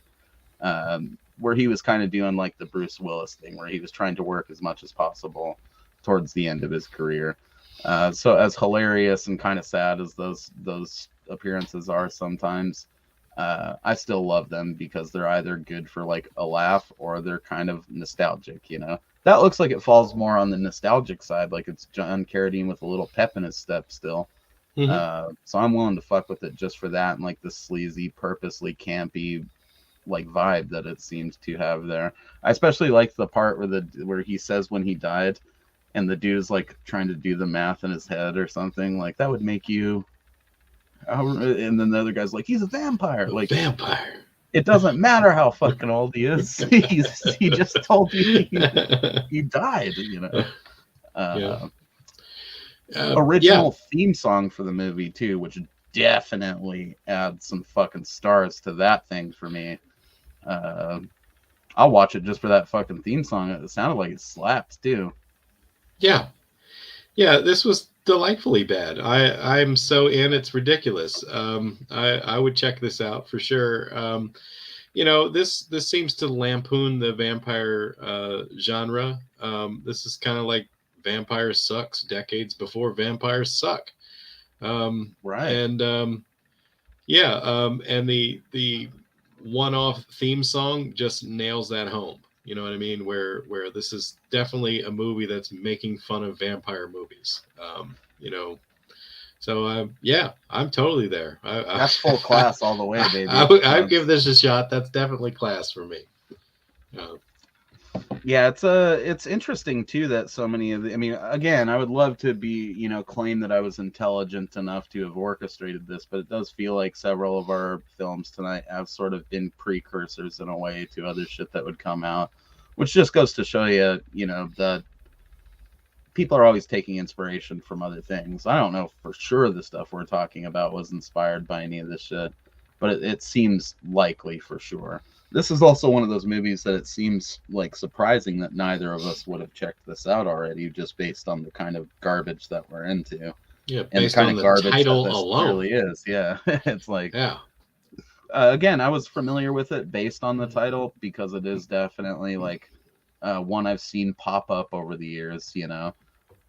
where he was kind of doing like the Bruce Willis thing, where he was trying to work as much as possible towards the end of his career. So as hilarious and kind of sad as those appearances are sometimes, I still love them because they're either good for like a laugh or they're kind of nostalgic, you know. That looks like it falls more on the nostalgic side, like it's John Carradine with a little pep in his step still. So I'm willing to fuck with it just for that and like the sleazy, purposely campy like vibe that it seems to have there. I especially like the part where he says when he died and the dude is like trying to do the math in his head or something, like that would make you, and then the other guy's like, he's a vampire. Like vampire. It doesn't matter how fucking old he is. He just told you he died, you know. Original theme song for the movie too, which definitely adds some fucking stars to that thing for me. I'll watch it just for that fucking theme song. It sounded like it slapped too. Yeah, this was delightfully bad. I'm so in, it's ridiculous. I would check this out for sure. You know, this seems to lampoon the vampire genre. This is kind of like Vampire Sucks decades before Vampires Suck. Right. And and the one-off theme song just nails that home. You know what I mean? Where this is definitely a movie that's making fun of vampire movies. You know, so I'm totally there. That's full class all the way, baby. I'd give this a shot. That's definitely class for me. Yeah, it's interesting too that so many of the, I mean, again, I would love to be, you know, claim that I was intelligent enough to have orchestrated this, but it does feel like several of our films tonight have sort of been precursors in a way to other shit that would come out, which just goes to show you, you know, that people are always taking inspiration from other things. I don't know for sure the stuff we're talking about was inspired by any of this shit, but it seems likely for sure. This is also one of those movies that it seems like surprising that neither of us would have checked this out already, just based on the kind of garbage that we're into. Yeah, and the kind of garbage title that this alone really is. Yeah, it's like, yeah. Again, I was familiar with it based on the title because it is definitely like one I've seen pop up over the years. You know,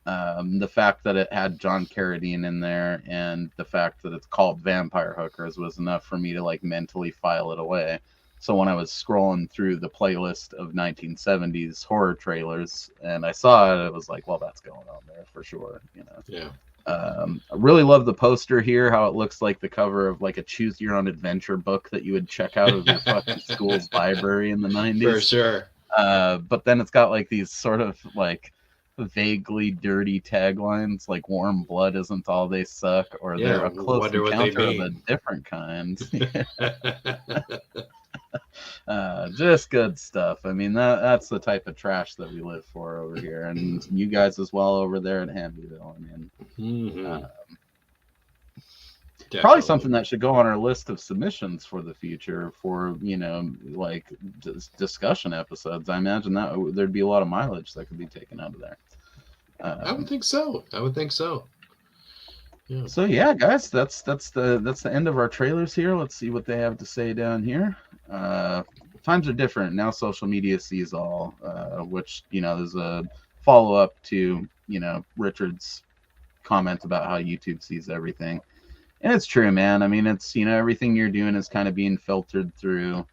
the fact that it had John Carradine in there and the fact that it's called Vampire Hookers was enough for me to like mentally file it away. So when I was scrolling through the playlist of 1970s horror trailers and I saw it, it was like, well, that's going on there for sure. You know. Yeah. I really love the poster here, how it looks like the cover of like a choose your own adventure book that you would check out of your fucking school's library in the 90s. For sure. But then it's got like these sort of like vaguely dirty taglines like warm blood isn't all they suck, or they're a close encounter of a different kind. Just good stuff. I mean, that's the type of trash that we live for over here, and you guys as well over there at Hamityville. I mean, probably something that should go on our list of submissions for the future for, you know, like discussion episodes. I imagine that there'd be a lot of mileage that could be taken out of there. I would think so. Yeah. So yeah, guys, that's the end of our trailers here. Let's see what they have to say down here. Times are different now. Social media sees all, which, you know, there's a follow-up to, you know, Richard's comment about how YouTube sees everything, and it's true, man. I mean, it's, you know, everything you're doing is kind of being filtered through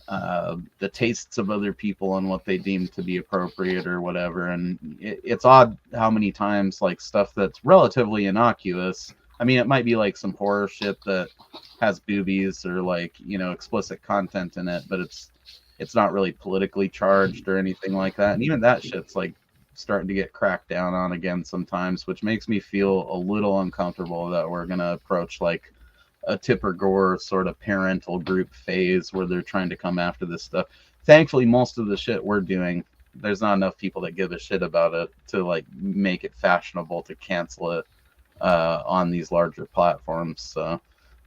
the tastes of other people and what they deem to be appropriate or whatever. And it's odd how many times like stuff that's relatively innocuous, I mean, it might be like some horror shit that has boobies or like, you know, explicit content in it, but it's not really politically charged or anything like that. And even that shit's like starting to get cracked down on again sometimes, which makes me feel a little uncomfortable that we're going to approach like a Tipper Gore sort of parental group phase where they're trying to come after this stuff. Thankfully, most of the shit we're doing, there's not enough people that give a shit about it to like make it fashionable to cancel it on these larger platforms. So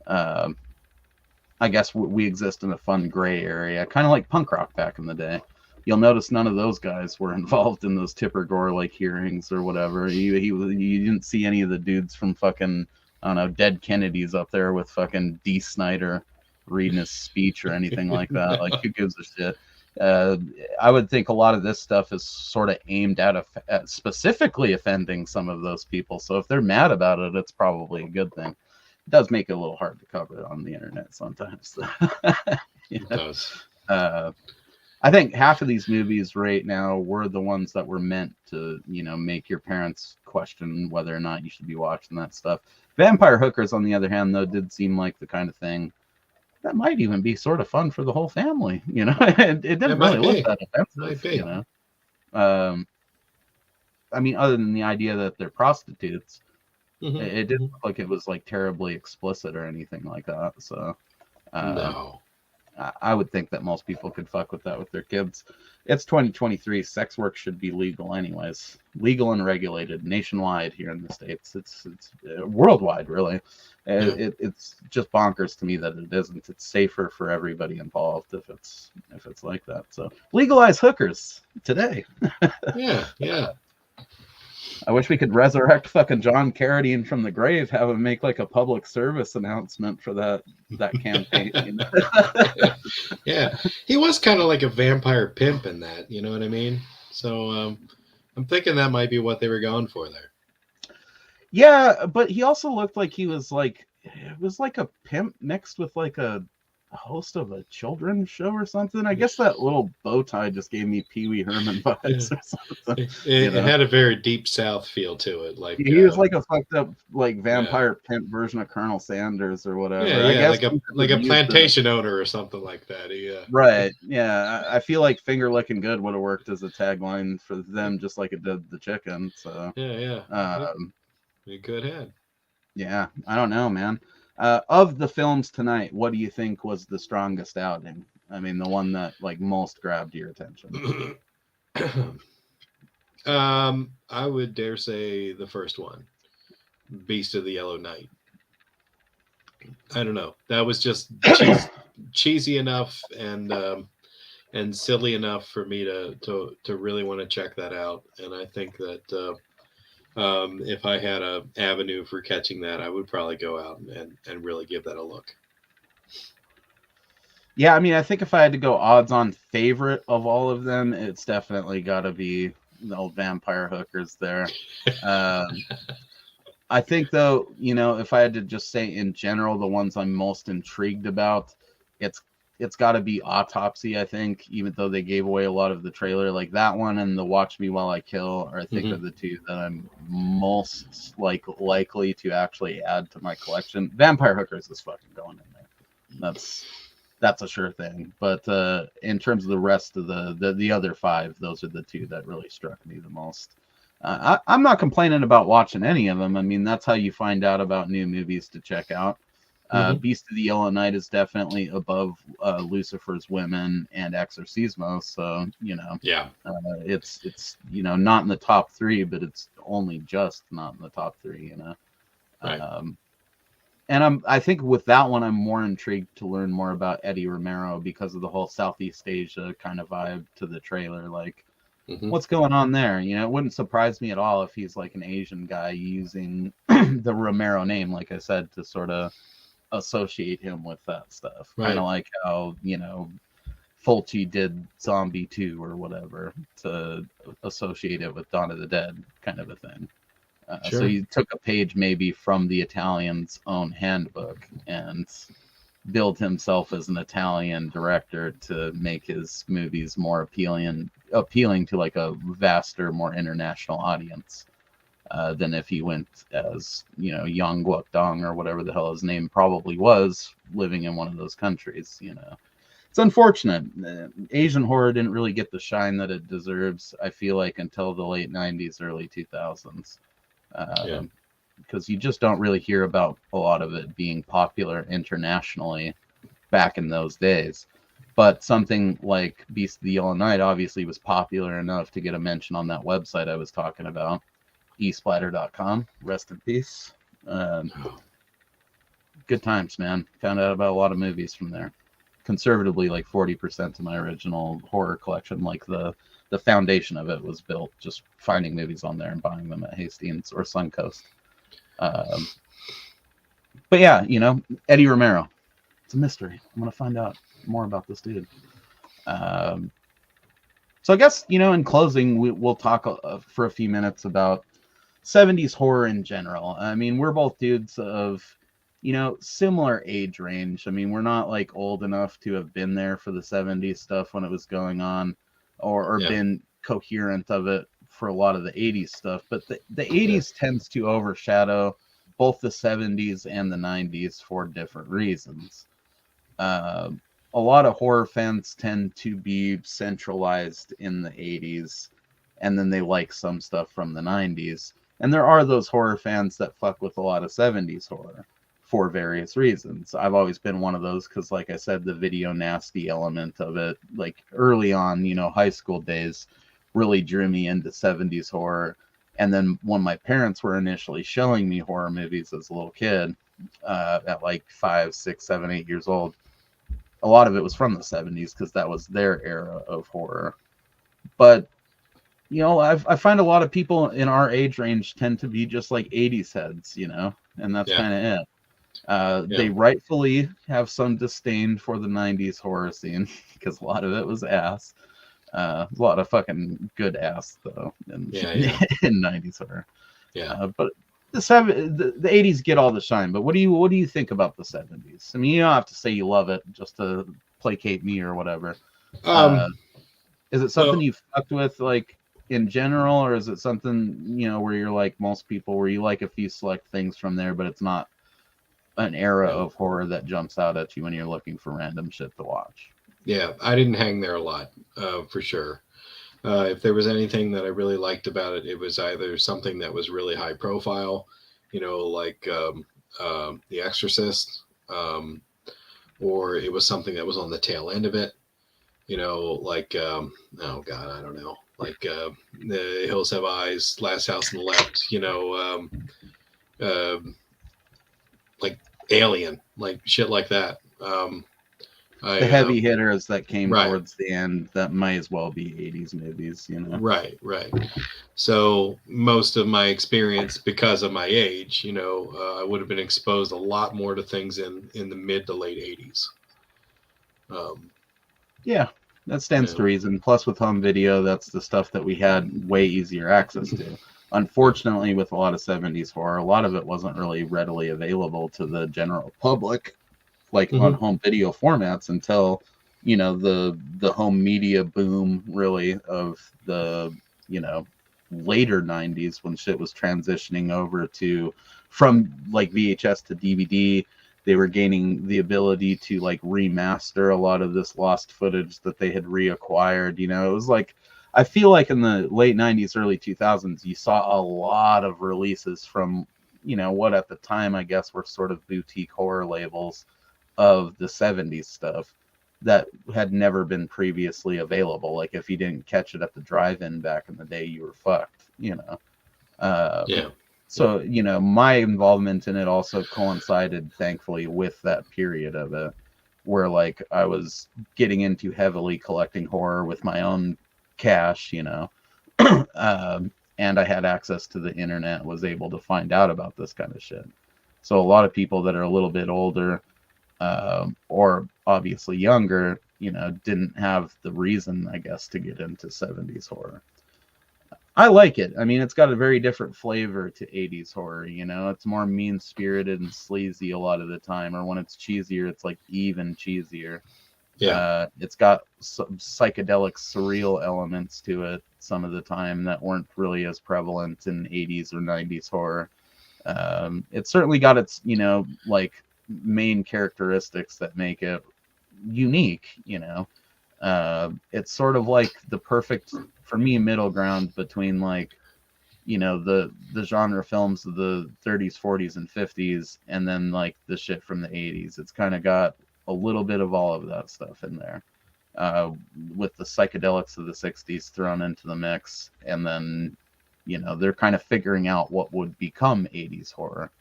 I guess we exist in a fun gray area, kind of like punk rock back in the day. You'll notice none of those guys were involved in those Tipper Gore like hearings or whatever. You didn't see any of the dudes from fucking, I don't know, Dead Kennedys up there with fucking D. Snyder reading his speech or anything like that. Like, who gives a shit? I would think a lot of this stuff is sort of aimed at specifically offending some of those people. So if they're mad about it, it's probably a good thing. It does make it a little hard to cover on the internet sometimes. It does. I think half of these movies right now were the ones that were meant to, make your parents question whether or not you should be watching that stuff. Vampire Hookers, on the other hand, though, did seem like the kind of thing that might even be sort of fun for the whole family. It didn't really look that offensive. I mean, other than the idea that they're prostitutes, it didn't look like it was like terribly explicit or anything like that. So, no. I would think that most people could fuck with that with their kids. It's 2023. Sex work should be legal anyways. Legal and regulated nationwide here in the States. It's worldwide, really. It's just bonkers to me that it isn't. It's safer for everybody involved if it's like that. So legalize hookers today. Yeah. I wish we could resurrect fucking John Carradine from the grave, have him make like a public service announcement for that campaign. Yeah, he was kind of like a vampire pimp in that, you know what I mean? So I'm thinking that might be what they were going for there. Yeah, but he also looked like he was like, it was like a pimp mixed with like a host of a children's show or something. I guess that little bow tie just gave me Pee Wee Herman vibes or something. It had a very deep South feel to it. Like he was like a fucked up like vampire pimp version of Colonel Sanders or whatever. Yeah, I guess like a plantation owner or something like that. Yeah. Right. Yeah. I feel like Finger Licking Good would have worked as a tagline for them, just like it did the chicken. So yeah. It could have. Yeah, I don't know, man. Of the films tonight, what do you think was the strongest outing? I mean, the one that like most grabbed your attention. I would dare say the first one, Beast of the Yellow Night. I don't know. That was just cheesy enough and silly enough for me to really want to check that out. And I think that if I had an avenue for catching that, I would probably go out and really give that a look. Yeah, I mean, I think if I had to go odds on favorite of all of them, it's definitely got to be the old Vampire Hookers there. I think, though, if I had to just say in general, the ones I'm most intrigued about, it's got to be Autopsy, I think, even though they gave away a lot of the trailer. Like that one and the Watch Me While I Kill are, I think, are the two that I'm most likely to actually add to my collection. Vampire Hookers is fucking going in there. That's a sure thing. But in terms of the rest of the other five, those are the two that really struck me the most. I'm not complaining about watching any of them. I mean, that's how you find out about new movies to check out. Beast of the Yellow Night is definitely above Lucifer's Women and Exorcismo, so it's not in the top three, but it's only just not in the top three, Right. And I think with that one, I'm more intrigued to learn more about Eddie Romero because of the whole Southeast Asia kind of vibe to the trailer. Like, what's going on there? It wouldn't surprise me at all if he's like an Asian guy using the Romero name, like I said, to sort of associate him with that stuff. Right. Kind of like how, Fulci did Zombie 2 or whatever to associate it with Dawn of the Dead kind of a thing. Sure. So he took a page maybe from the Italian's own handbook and built himself as an Italian director to make his movies more appealing to like a vaster, more international audience. Than if he went as, Yang Guokdong or whatever the hell his name probably was, living in one of those countries, It's unfortunate. Asian horror didn't really get the shine that it deserves, I feel like, until the late 90s, early 2000s. Because you just don't really hear about a lot of it being popular internationally back in those days. But something like Beast of the Yellow Night obviously was popular enough to get a mention on that website I was talking about. esplatter.com, rest in peace. Good times, man. Found out about a lot of movies from there. Conservatively, like 40% of my original horror collection, like the foundation of it was built just finding movies on there and buying them at Hastings or Suncoast. But yeah, Eddie Romero. It's a mystery. I'm going to find out more about this dude. So I guess, in closing, we'll talk for a few minutes about 70s horror in general. I mean, we're both dudes of, similar age range. I mean, we're not like old enough to have been there for the 70s stuff when it was going on, or been coherent of it for a lot of the 80s stuff. But the 80s tends to overshadow both the 70s and the 90s for different reasons. A lot of horror fans tend to be centralized in the 80s, and then they like some stuff from the 90s. And there are those horror fans that fuck with a lot of 70s horror for various reasons. I've always been one of those because, like I said, the video nasty element of it, like early on, high school days, really drew me into 70s horror. And then when my parents were initially showing me horror movies as a little kid, at like 5, 6, 7, 8 years old, a lot of it was from the 70s because that was their era of horror. But, I find a lot of people in our age range tend to be just like 80s heads, and that's kind of it. They rightfully have some disdain for the 90s horror scene because a lot of it was ass. A lot of fucking good ass, though, in 90s horror. But the 80s get all the shine. But what do you think about the 70s? I mean, you don't have to say you love it just to placate me or whatever. Is it something you fucked with, like, in general, or is it something, where you're like most people, where you like a few select things from there, but it's not an era of horror that jumps out at you when you're looking for random shit to watch? Yeah, I didn't hang there a lot, for sure. If there was anything that I really liked about it, it was either something that was really high profile, like The Exorcist, or it was something that was on the tail end of it, like, oh God, I don't know, like The Hills Have Eyes, Last House on the Left, like Alien, like shit like that. The heavy hitters that came towards the end that might as well be 80s movies, Right. So most of my experience, because of my age, I would have been exposed a lot more to things in the mid to late 80s. Yeah, that stands to reason. Plus, with home video, that's the stuff that we had way easier access to. Unfortunately, with a lot of 70s horror, a lot of it wasn't really readily available to the general public, like on home video formats, until the home media boom, really, of the later 90s, when shit was transitioning over from like VHS to DVD. They were gaining the ability to like remaster a lot of this lost footage that they had reacquired. It was like, I feel like in the late 90s, early 2000s, you saw a lot of releases from, what at the time, I guess, were sort of boutique horror labels of the 70s stuff that had never been previously available. Like, if you didn't catch it at the drive-in back in the day, you were fucked, So, my involvement in it also coincided, thankfully, with that period of it, where, like, I was getting into heavily collecting horror with my own cash, and I had access to the internet, was able to find out about this kind of shit. So a lot of people that are a little bit older, or obviously younger, didn't have the reason, I guess, to get into 70s horror. I like it. I mean, it's got a very different flavor to 80s horror, It's more mean-spirited and sleazy a lot of the time, or when it's cheesier, it's like even cheesier. Yeah. It's got some psychedelic, surreal elements to it some of the time that weren't really as prevalent in 80s or 90s horror. It's certainly got its, like, main characteristics that make it unique, It's sort of like the perfect, for me, middle ground between, like, the genre films of the 30s, 40s, and 50s, and then, like, the shit from the 80s. It's kind of got a little bit of all of that stuff in there, with the psychedelics of the 60s thrown into the mix. And then, they're kind of figuring out what would become 80s horror,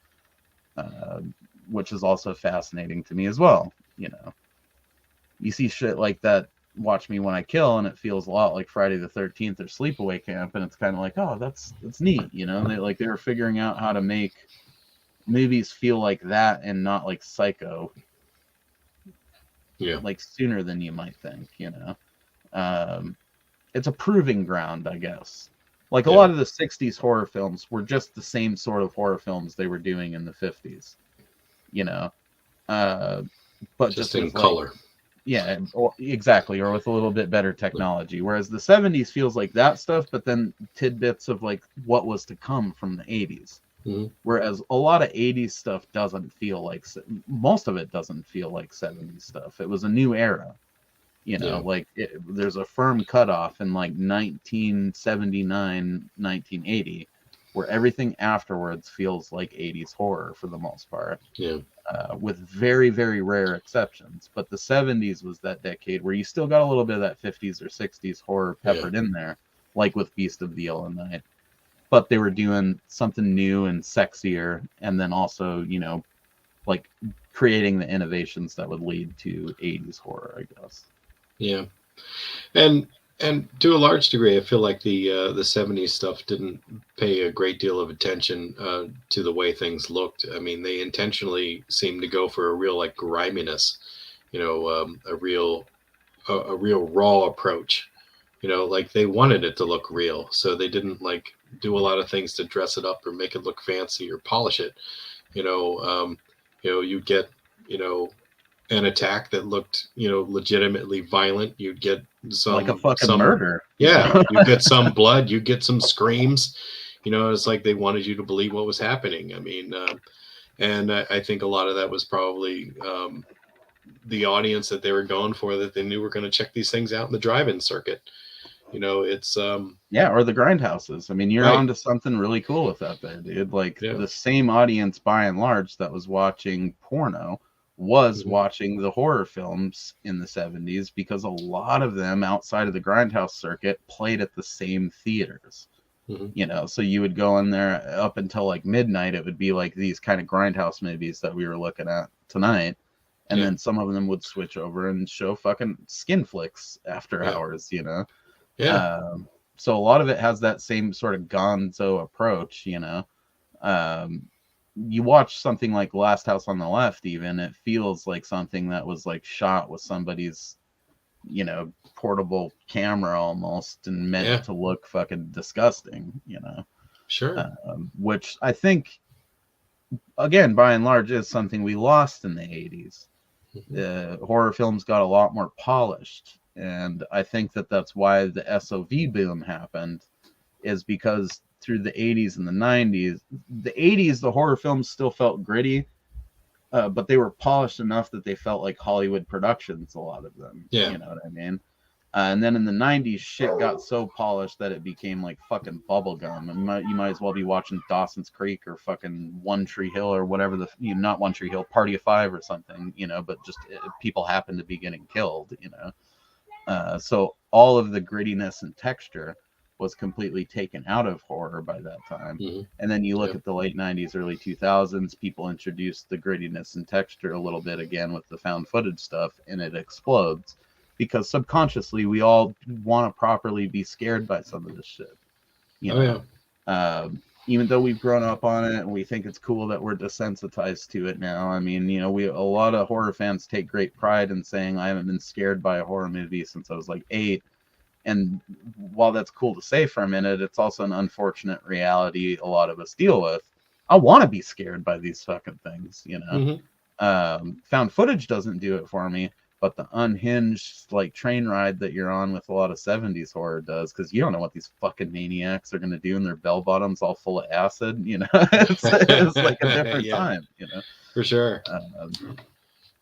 which is also fascinating to me as well. You see shit like that, Watch Me When I Kill, and it feels a lot like Friday the 13th or Sleepaway Camp, and it's kind of like, oh, that's neat, they were figuring out how to make movies feel like that and not like Psycho, like, sooner than you might think, it's a proving ground, I guess. Like a Yeah. lot of the 60s horror films were just the same sort of horror films they were doing in the 50s, you know. But Just just in with like, color. yeah, exactly, or with a little bit better technology. Whereas the 70s feels like that stuff, but then tidbits of like what was to come from the 80s. Mhm. Whereas a lot of 80s stuff doesn't feel like, most of it doesn't feel like 70s stuff. It was a new era, you know, Yeah. like there's a firm cutoff in like 1979, 1980, where everything afterwards feels like 80s horror for the most part. Yeah. With very, very rare exceptions. But the 70s was that decade where you still got a little bit of that 50s or 60s horror peppered in there, like with Beast of the Yellow Night. But they were doing something new and sexier, and then also, you know, like creating the innovations that would lead to 80s horror, I guess. Yeah. And to a large degree, I feel like the 70s stuff didn't pay a great deal of attention to the way things looked. I mean, they intentionally seemed to go for a real like griminess, you know, a real raw approach. You know, like they wanted it to look real, so they didn't like do a lot of things to dress it up or make it look fancy or polish it. You know, you'd get, you know, an attack that looked, you know, legitimately violent. You'd get some like a fucking murder. Yeah, you get some blood. You get some screams. You know, it's like they wanted you to believe what was happening. I mean, and I think a lot of that was probably the audience that they were going for, that they knew were going to check these things out in the drive-in circuit. You know, it's yeah, or the grindhouses. I mean, you're Right. onto something really cool with that there, dude. Like the same audience by and large that was watching porno was watching the horror films in the 70s, because a lot of them outside of the grindhouse circuit played at the same theaters. You know, so you would go in there up until like midnight. It would be like these kind of grindhouse movies that we were looking at tonight. And Yeah. then some of them would switch over and show fucking skin flicks after Yeah. hours, you know? Yeah. So a lot of it has that same sort of gonzo approach, you know? You watch something like Last House on the Left, even, it feels like something that was like shot with somebody's, you know, portable camera almost, and meant to look fucking disgusting, you know? Sure. Which I think, again, by and large, is something we lost in the 80s. Horror films got a lot more polished, and I think that that's why the SOV boom happened, is because through the 80s and the 90s, the horror films still felt gritty, but they were polished enough that they felt like Hollywood productions, a lot of them. Yeah. You know what I mean? And then in the 90s, shit got so polished that it became like fucking bubblegum. And you might as well be watching Dawson's Creek or fucking One Tree Hill or whatever not One Tree Hill, Party of Five or something, you know, but just people happen to be getting killed, you know. So all of the grittiness and texture was completely taken out of horror by that time. And then you look at the late 90s, early 2000s, people introduced the grittiness and texture a little bit again with the found footage stuff, and it explodes. Because subconsciously, we all want to properly be scared by some of this shit. You know? Even though we've grown up on it and we think it's cool that we're desensitized to it now. I mean, you know, a lot of horror fans take great pride in saying, I haven't been scared by a horror movie since I was like 8. And while that's cool to say for a minute, it's also an unfortunate reality a lot of us deal with. I want to be scared by these fucking things, you know? Found footage doesn't do it for me. But the unhinged like train ride that you're on with a lot of 70s horror does, because you don't know what these fucking maniacs are going to do in their bell bottoms all full of acid, you know. It's like a different time, you know. For sure.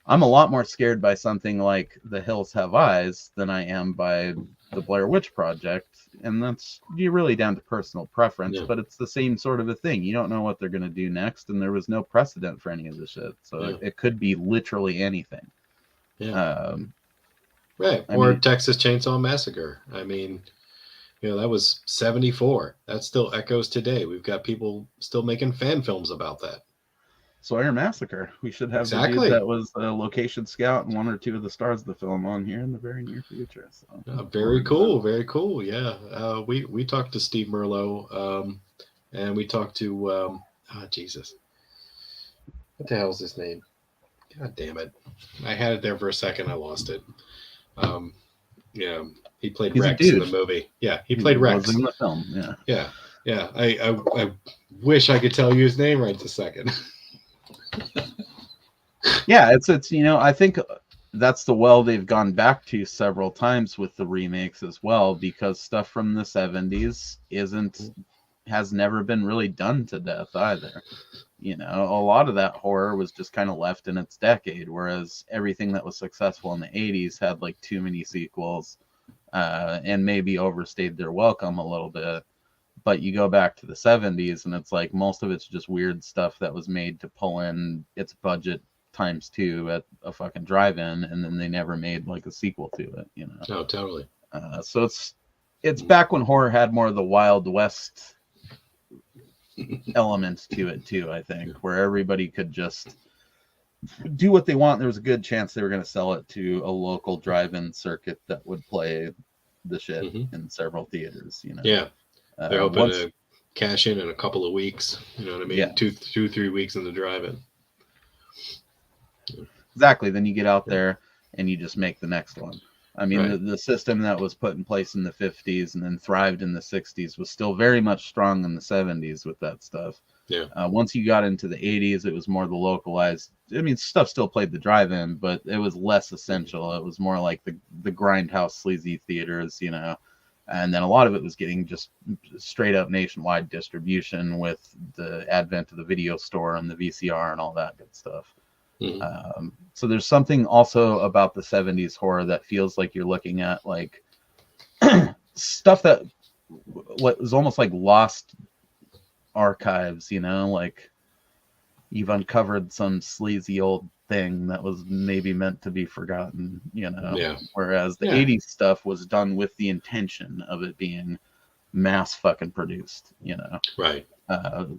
I'm a lot more scared by something like The Hills Have Eyes than I am by the Blair Witch Project, and that's really down to personal preference. But it's the same sort of a thing. You don't know what they're going to do next, and there was no precedent for any of this shit, so it could be literally anything. Right. Or Texas Chainsaw Massacre. I mean, you know, that was 74. That still echoes today. We've got people still making fan films about that. Sawyer Massacre. We should have the dude that was a location scout and 1 or 2 of the stars of the film on here in the very near future. So very cool. Very cool. Yeah. We talked to Steve Merlot, and we talked to Jesus. What the hell is his name? God damn it. I had it there for a second. I lost it. Yeah, he played He's a Rex in the dude. movie. Yeah, he played Rex was in the film. Yeah. Yeah, yeah. I wish I could tell you his name right this second. Yeah, it's you know, I think that's the well they've gone back to several times with the remakes as well, because stuff from the 70s has never been really done to death either. You know, a lot of that horror was just kind of left in its decade, whereas everything that was successful in the 80s had like too many sequels and maybe overstayed their welcome a little bit. But you go back to the 70s and it's like most of it's just weird stuff that was made to pull in its budget times 2 at a fucking drive-in, and then they never made like a sequel to it, you know. Oh, totally. So it's back when horror had more of the Wild West elements to it too, I think, where everybody could just do what they want. There was a good chance they were going to sell it to a local drive-in circuit that would play the shit in several theaters, you know. Yeah, they're hoping to cash in a couple of weeks, you know what I mean? Yeah. 3 weeks in the drive-in. Exactly. Then you get out there and you just make the next one. I mean, Right. the system that was put in place in the 50s and then thrived in the 60s was still very much strong in the 70s with that stuff. Yeah. Once you got into the 80s, it was more the localized. I mean, stuff still played the drive-in, but it was less essential. It was more like the grindhouse sleazy theaters, you know. And then a lot of it was getting just straight up nationwide distribution with the advent of the video store and the VCR and all that good stuff. So there's something also about the 70s horror that feels like you're looking at like stuff that was almost like lost archives, you know, like you've uncovered some sleazy old thing that was maybe meant to be forgotten, you know. Yeah. Whereas the 80s stuff was done with the intention of it being mass fucking produced, you know. Right.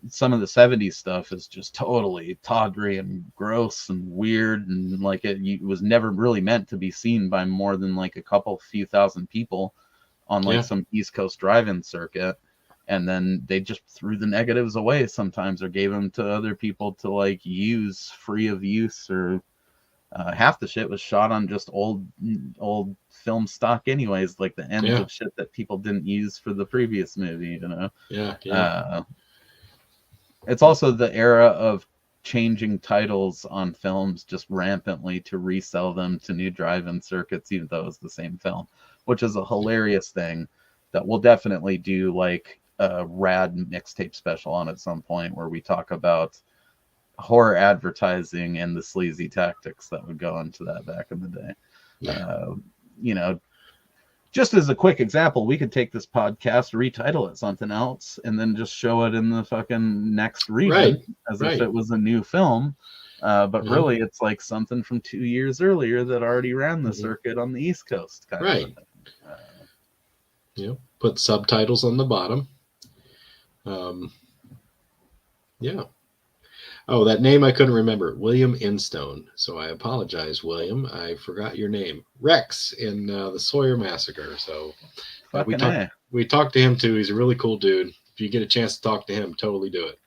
Some of the 70s stuff is just totally tawdry and gross and weird, and like it was never really meant to be seen by more than like a few thousand people on like some East Coast drive-in circuit, and then they just threw the negatives away sometimes or gave them to other people to like use free of use, or half the shit was shot on just old film stock anyways, like the ends of shit that people didn't use for the previous movie, you know. It's also the era of changing titles on films just rampantly to resell them to new drive-in circuits, even though it's the same film, which is a hilarious thing that we'll definitely do like a rad mixtape special on at some point, where we talk about horror advertising and the sleazy tactics that would go into that back in the day. You know, just as a quick example, we could take this podcast, retitle it something else, and then just show it in the fucking next region as if it was a new film. But really, it's like something from 2 years earlier that already ran the circuit on the East Coast. Kind of thing. Put subtitles on the bottom. Oh, that name I couldn't remember. William Instone. So I apologize, William. I forgot your name. Rex in the Sawyer Massacre. So we talked to him too. He's a really cool dude. If you get a chance to talk to him, totally do it.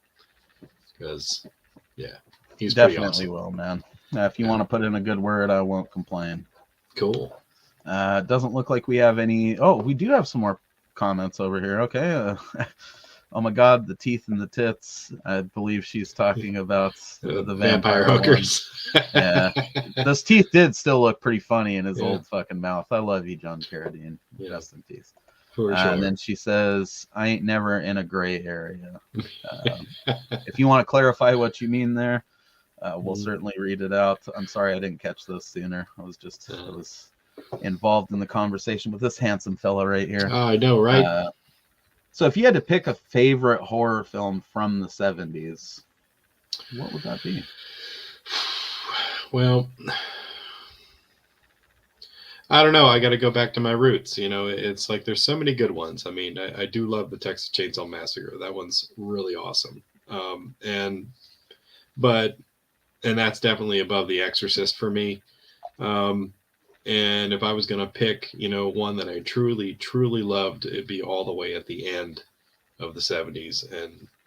Because, he's definitely pretty awesome. will, man. If you want to put in a good word, I won't complain. Cool. It doesn't look like we have any. Oh, we do have some more comments over here. Okay. Oh my God, the teeth and the tits. I believe she's talking about the vampire hookers. Yeah. Those teeth did still look pretty funny in his old fucking mouth. I love you, John Carradine. Rest in peace. For sure. And then she says, I ain't never in a gray area. If you want to clarify what you mean there, we'll certainly read it out. I'm sorry I didn't catch those sooner. I was involved in the conversation with this handsome fella right here. Oh, I know, right? So if you had to pick a favorite horror film from the 70s, what would that be? Well, I don't know. I got to go back to my roots. You know, it's like there's so many good ones. I mean, I do love the Texas Chainsaw Massacre. That one's really awesome. And that's definitely above The Exorcist for me. And if I was going to pick, you know, one that I truly, truly loved, it'd be all the way at the end of the 70s.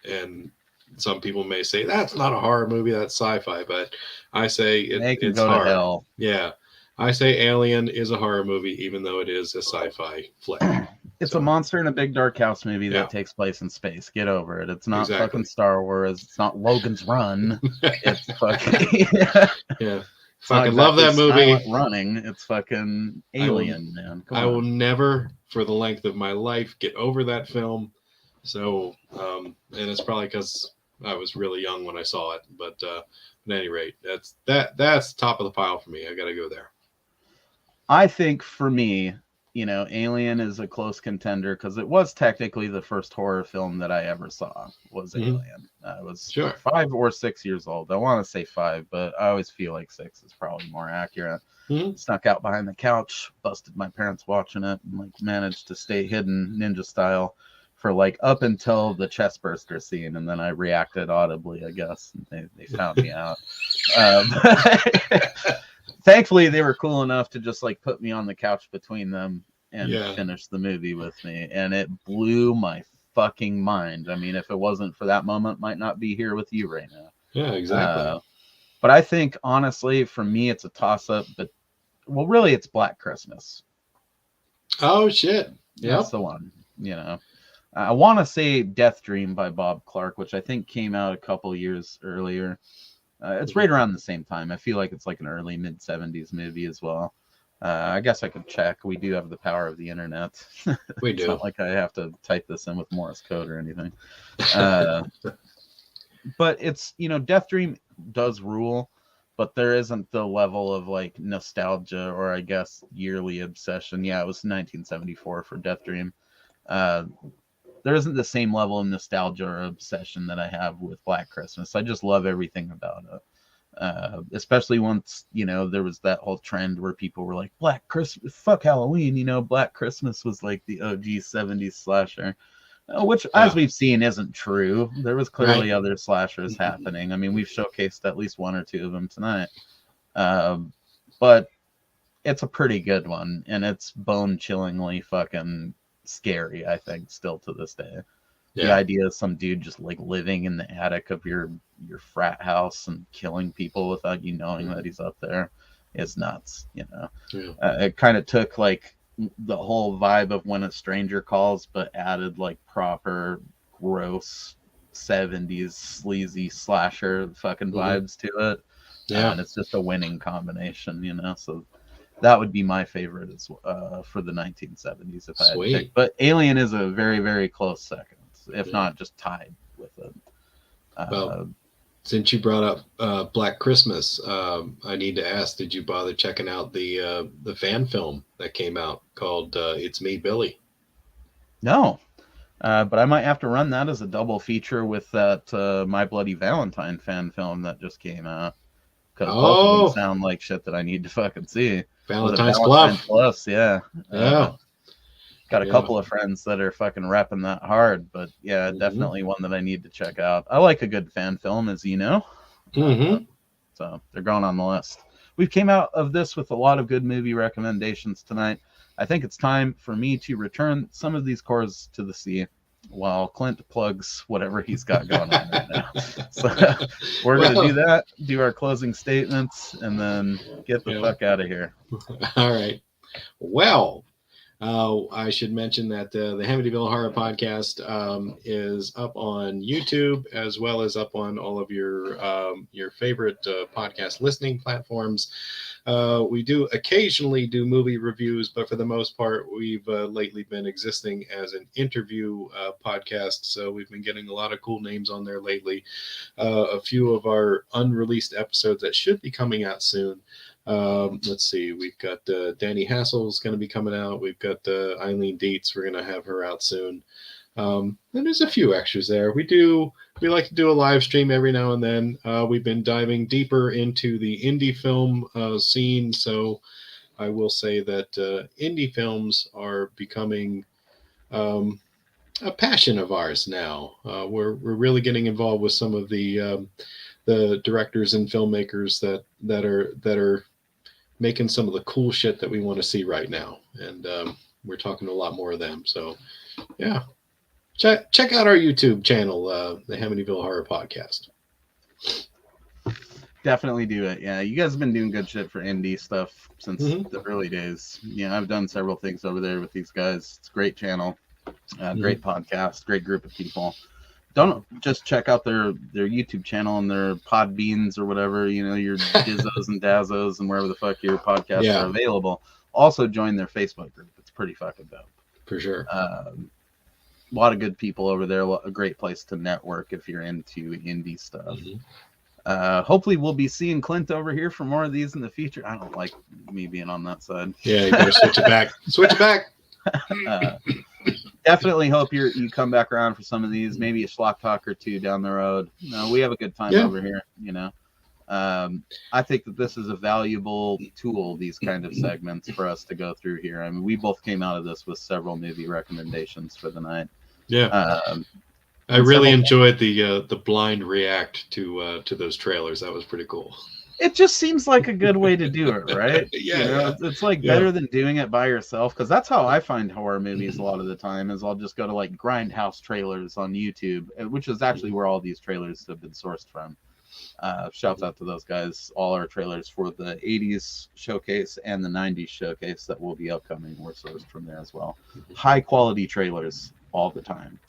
And some people may say, that's not a horror movie, that's sci-fi. But I say it's go hard. to hell. Yeah. I say Alien is a horror movie, even though it is a sci-fi flick. It's a monster in a big dark house movie that Yeah. takes place in space. Get over it. It's not Exactly. fucking Star Wars. It's not Logan's Run. It's fucking Yeah. It's not Fucking love that exactly movie. silent running. It's fucking Alien, man. Come I on. will never, for the length of my life, get over that film. So, and it's probably because I was really young when I saw it. But at any rate, that's top of the pile for me. I got to go there. I think for me, Alien is a close contender because it was technically the first horror film that I ever saw was Alien. I was 5 or 6 years old. I want to say 5, but I always feel like 6 is probably more accurate. Snuck out behind the couch, busted my parents watching it, and like managed to stay hidden ninja style for like up until the chest burster scene, and then I reacted audibly, I guess. And they found me out. Thankfully, they were cool enough to just like put me on the couch between them and finish the movie with me, and it blew my fucking mind. I mean, if it wasn't for that moment, might not be here with you right now. Yeah, exactly. But I think honestly, for me, it's a toss-up. But well, really, it's Black Christmas. Oh shit! That's the one. I want to say Death Dream by Bob Clark, which I think came out a couple years earlier. It's right around the same time. I feel like it's like an early mid-70s movie as well. I guess I could check. We do have the power of the internet. We do. It's not like I have to type this in with Morse code or anything. But it's, Death Dream does rule, but there isn't the level of like nostalgia or I guess yearly obsession. Yeah, it was 1974 for Death Dream. There isn't the same level of nostalgia or obsession that I have with Black Christmas. I just love everything about it. Especially once, there was that whole trend where people were like, Black Christmas, fuck Halloween, Black Christmas was like the OG 70s slasher, which as we've seen isn't true. There was clearly other slashers happening. I mean, we've showcased at least 1 or 2 of them tonight. But it's a pretty good one, and it's bone-chillingly fucking scary, I think, still to this day. The idea of some dude just like living in the attic of your frat house and killing people without you knowing that he's up there is nuts. It kind of took like the whole vibe of When a Stranger Calls, but added like proper gross 70s sleazy slasher fucking vibes to it. And it's just a winning combination, so that would be my favorite for the 1970s if I had to pick. But Alien is a very, very close second, if not just tied with it. Well, since you brought up Black Christmas, I need to ask: did you bother checking out the fan film that came out called "It's Me, Billy"? No, but I might have to run that as a double feature with that My Bloody Valentine fan film that just came out. Because both of them sound like shit that I need to fucking see. Valentine's Bluff. Plus, got a couple of friends that are fucking repping that hard, but definitely one that I need to check out. I like a good fan film, as you know. So they're going on the list. We've came out of this with a lot of good movie recommendations tonight. I think it's time for me to return some of these cores to the sea while Clint plugs whatever he's got going on right now. So we're going to do that, do our closing statements, and then get the fuck out of here. All right. Well, I should mention that the Hamityville Horror Podcast is up on YouTube as well as up on all of your favorite podcast listening platforms. We do occasionally do movie reviews, but for the most part, we've lately been existing as an interview podcast. So we've been getting a lot of cool names on there lately. A few of our unreleased episodes that should be coming out soon. Let's see, we've got Danny Hassel's going to be coming out. We've got Eileen Dietz. We're going to have her out soon. And there's a few extras there. We like to do a live stream every now and then. We've been diving deeper into the indie film scene. So I will say that indie films are becoming a passion of ours now. We're really getting involved with some of the directors and filmmakers that are making some of the cool shit that we want to see right now. And we're talking to a lot more of them. So yeah. Check out our YouTube channel, the Hamityville Horror Podcast. Definitely do it. Yeah, you guys have been doing good shit for indie stuff since the early days. Yeah, I've done several things over there with these guys. It's a great channel, great podcast, great group of people. Don't just check out their YouTube channel and their Podbeans or whatever, your Dizzos and Dazzos and wherever the fuck your podcasts are available. Also join their Facebook group. It's pretty fucking dope. For sure. A lot of good people over there. A great place to network if you're into indie stuff. Hopefully we'll be seeing Clint over here for more of these in the future. I don't like me being on that side. Yeah, you better switch it back. Switch it back. Definitely hope you come back around for some of these, maybe a schlock talk or two down the road. We have a good time over here, I think that this is a valuable tool, these kind of segments for us to go through here. I mean, we both came out of this with several movie recommendations for the night. I really enjoyed the blind react to those trailers. That was pretty cool. It just seems like a good way to do it, right? It's like better than doing it by yourself, because that's how I find horror movies a lot of the time. Is I'll just go to like grindhouse trailers on YouTube, which is actually where all these trailers have been sourced from. Shouts out to those guys. All our trailers for the 80s showcase and the 90s showcase that will be upcoming were sourced from there as well. High quality trailers all the time.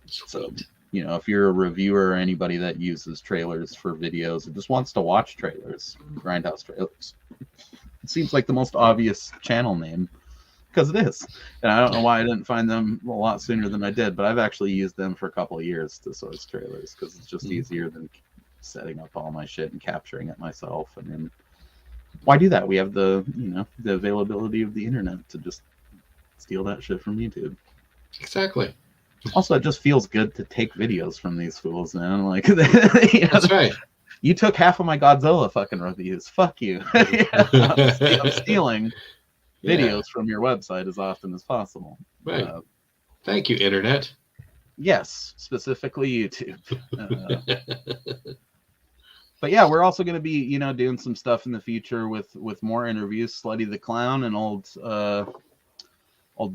So, if you're a reviewer or anybody that uses trailers for videos or just wants to watch trailers, grindhouse trailers, it seems like the most obvious channel name, because it is. And I don't know why I didn't find them a lot sooner than I did, but I've actually used them for a couple of years to source trailers, because it's just easier than setting up all my shit and capturing it myself. And then why do that? We have the availability of the internet to just steal that shit from YouTube. Exactly. Also, it just feels good to take videos from these fools, man. Like, that's right. You took half of my Godzilla fucking reviews. Fuck you. I'm stealing videos from your website as often as possible. Right. Thank you, Internet. Yes, specifically YouTube. But yeah, we're also going to be, doing some stuff in the future with more interviews. Slutty the Clown and old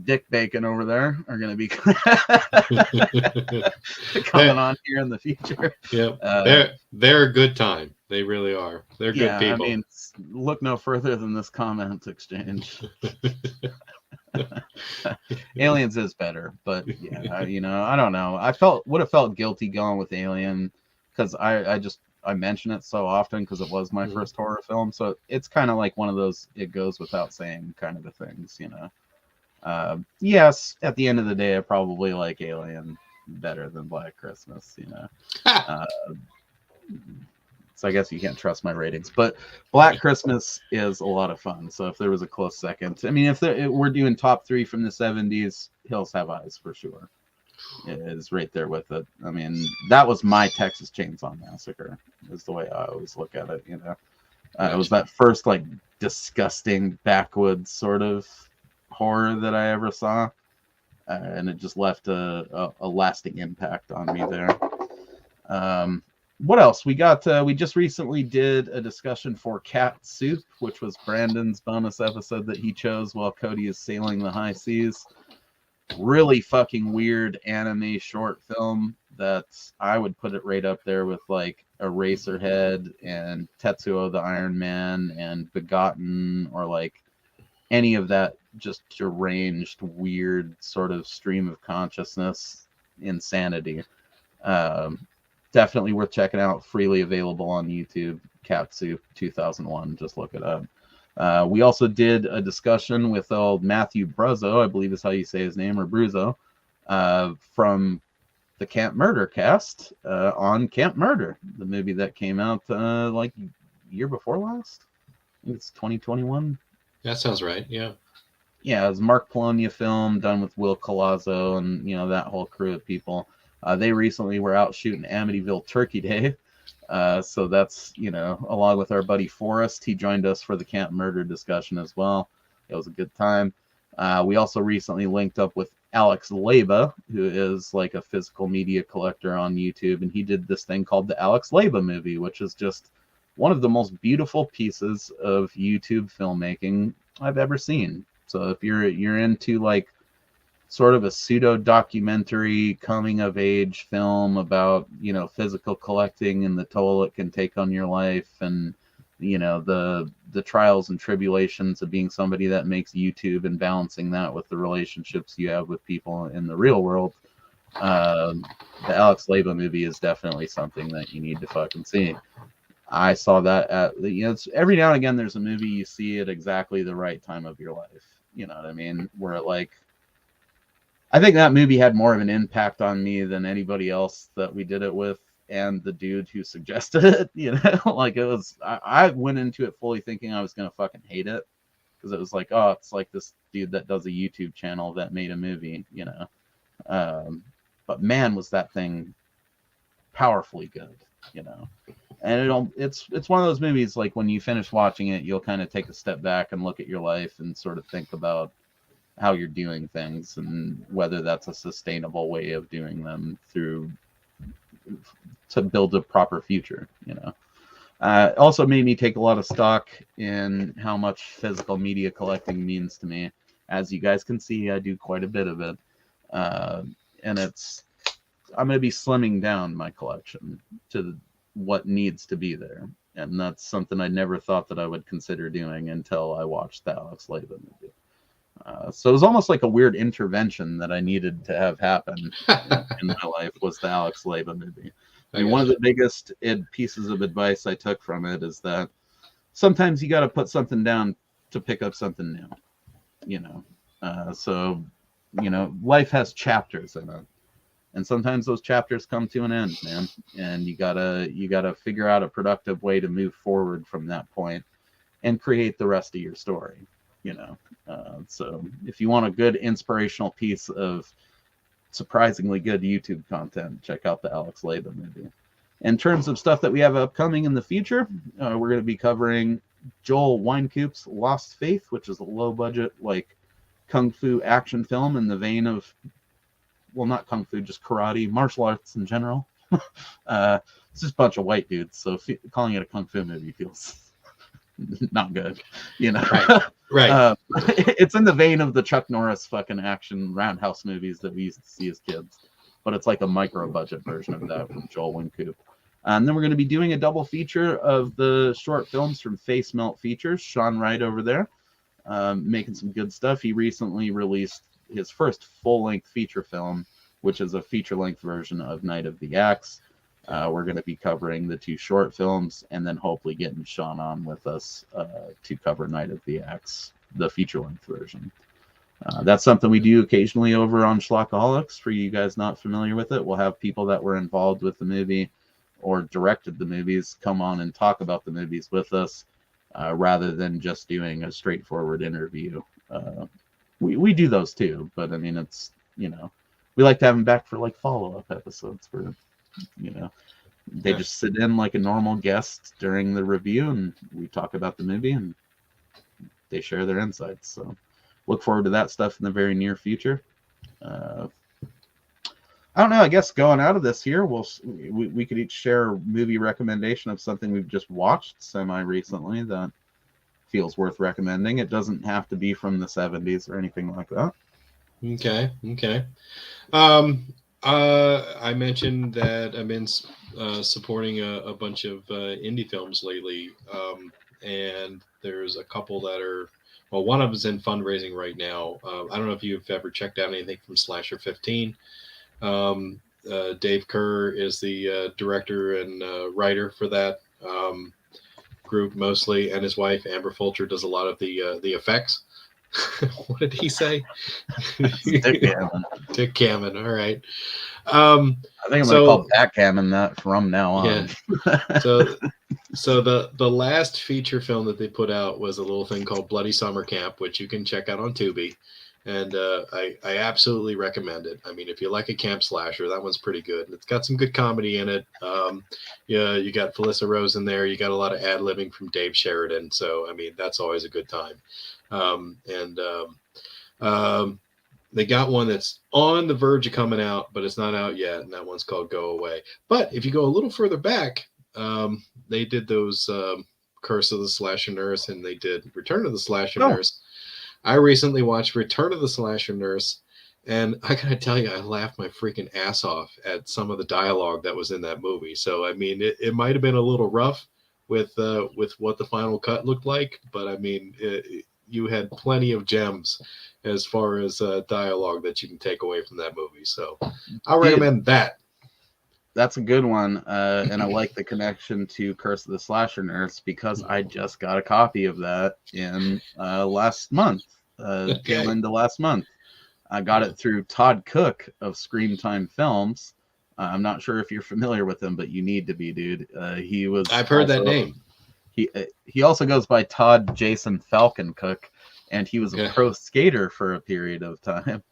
Dick Bacon over there are going to be coming on here in the future. Yeah, they're a good time. They really are. They're good people. I mean, look no further than this comment exchange. Aliens is better, but yeah, I don't know. Would have felt guilty going with Alien, because I mention it so often because it was my first horror film. So it's kind of like one of those it goes without saying kind of things, Yes, at the end of the day, I probably like Alien better than Black Christmas, So I guess you can't trust my ratings, but Black Christmas is a lot of fun. So if there was a close second, I mean, if we're doing top 3 from the 70s, Hills Have Eyes for sure. It is right there with it. I mean, that was my Texas Chainsaw Massacre, is the way I always look at it. It was that first like disgusting backwoods sort of horror that I ever saw, and it just left a lasting impact on me there. What else we got? We just recently did a discussion for Cat Soup, which was Brandon's bonus episode that he chose while Cody is sailing the high seas. Really fucking weird anime short film that I would put it right up there with like Eraserhead and Tetsuo the Iron Man and Begotten, or like any of that just deranged, weird sort of stream of consciousness insanity. Definitely worth checking out. Freely available on YouTube. Cat Soup 2001. Just look it up. We also did a discussion with old Matthew Bruzzo, I believe is how you say his name, or Bruzzo, from the Camp Murder cast on Camp Murder, the movie that came out like year before last. I think it's 2021. That sounds right. Yeah. Yeah, it was Mark Polonia film done with Will Colazzo and that whole crew of people. They recently were out shooting Amityville Turkey Day. So that's, along with our buddy Forrest, he joined us for the Camp Murder discussion as well. It was a good time. We also recently linked up with Alex Leba, who is like a physical media collector on YouTube, and he did this thing called the Alex Leba movie, which is just one of the most beautiful pieces of YouTube filmmaking I've ever seen. So if you're into like sort of a pseudo documentary coming of age film about, you know, physical collecting and the toll it can take on your life, and, you know, the trials and tribulations of being somebody that makes YouTube and balancing that with the relationships you have with people in the real world. The Alex Leba movie is definitely something that you need to fucking see. I saw that at, you know, it's every now and again there's a movie you see at exactly the right time of your life. You know what I mean? Where it, like, I think that movie had more of an impact on me than anybody else that we did it with, and the dude who suggested it. You know, like, it was, I went into it fully thinking I was gonna fucking hate it, because it was like, oh, it's like this dude that does a YouTube channel that made a movie, you know. But man, was that thing powerfully good, you know. And it's one of those movies, like, when you finish watching it, you'll kind of take a step back and look at your life and sort of think about how you're doing things and whether that's a sustainable way of doing them to build a proper future, you know. Also made me take a lot of stock in how much physical media collecting means to me. As you guys can see, I do quite a bit of it. And I'm going to be slimming down my collection to what needs to be there. And that's something I never thought that I would consider doing until I watched the Alex Leba movie. So it was almost like a weird intervention that I needed to have happen in my life was the Alex Leba movie. I mean, one of the biggest pieces of advice I took from it is that sometimes you got to put something down to pick up something new, you know. So, you know, life has chapters in it. And sometimes those chapters come to an end, man. And you gotta figure out a productive way to move forward from that point and create the rest of your story, you know. So if you want a good inspirational piece of surprisingly good YouTube content, check out the Alex Leba movie. In terms of stuff that we have upcoming in the future, we're going to be covering Joel Wynkoop's Lost Faith, which is a low-budget, like, kung fu action film in the vein of, well, not kung fu, just karate, martial arts in general. It's just a bunch of white dudes, so calling it a kung fu movie feels not good, you know. Right. It's in the vein of the Chuck Norris fucking action roundhouse movies that we used to see as kids, but it's like a micro-budget version of that from Joel Wynkoop. And then we're going to be doing a double feature of the short films from Face Melt Features. Sean Wright over there, making some good stuff. He recently released his first full-length feature film, which is a feature-length version of Night of the Axe. We're going to be covering the two short films, and then hopefully getting Sean on with us to cover Night of the Axe, the feature-length version. That's something we do occasionally over on Schlockaholics. For you guys not familiar with it, we'll have people that were involved with the movie or directed the movies come on and talk about the movies with us, rather than just doing a straightforward interview. We do those too, but I mean, it's, you know, we like to have them back for like follow-up episodes where, you know, they just sit in like a normal guest during the review and we talk about the movie and they share their insights. So look forward to that stuff in the very near future. I don't know, I guess going out of this here, we could each share a movie recommendation of something we've just watched semi-recently that feels worth recommending. It doesn't have to be from the 70s or anything like that. Okay. I mentioned that I've been supporting a bunch of indie films lately, and there's a couple that are, well, one of them is in fundraising right now. I don't know if you've ever checked out anything from Slasher 15. Dave Kerr is the director and writer for that group mostly, and his wife Amber Fulcher does a lot of the effects. What did he say? Dick Gammon. Dick Gammon. All right. I think I'm going to call Backgammon that from now on. Yeah. So the last feature film that they put out was a little thing called Bloody Summer Camp, which you can check out on Tubi. And I absolutely recommend it. I mean, if you like a camp slasher, that one's pretty good. It's got some good comedy in it. Yeah, you got Felissa Rose in there. You got a lot of ad-libbing from Dave Sheridan. So, I mean, that's always a good time. They got one that's on the verge of coming out, but it's not out yet, and that one's called Go Away. But if you go a little further back, they did those Curse of the Slasher Nurse, and they did Return of the Slasher Nurse. I recently watched Return of the Slasher Nurse, And I gotta tell you, I laughed my freaking ass off at some of the dialogue that was in that movie. So I mean, it might have been a little rough with what the final cut looked like, but I mean, you had plenty of gems as far as dialogue that you can take away from that movie. So I recommend that. That's a good one, and I like the connection to Curse of the Slasher Nurse because I just got a copy of that in last month, tail end of last month. I got it through Todd Cook of Scream Time Films. I'm not sure if you're familiar with him, but you need to be, dude. He was. I've heard that name. He also goes by Todd Jason Falcon Cook, and he was a pro skater for a period of time.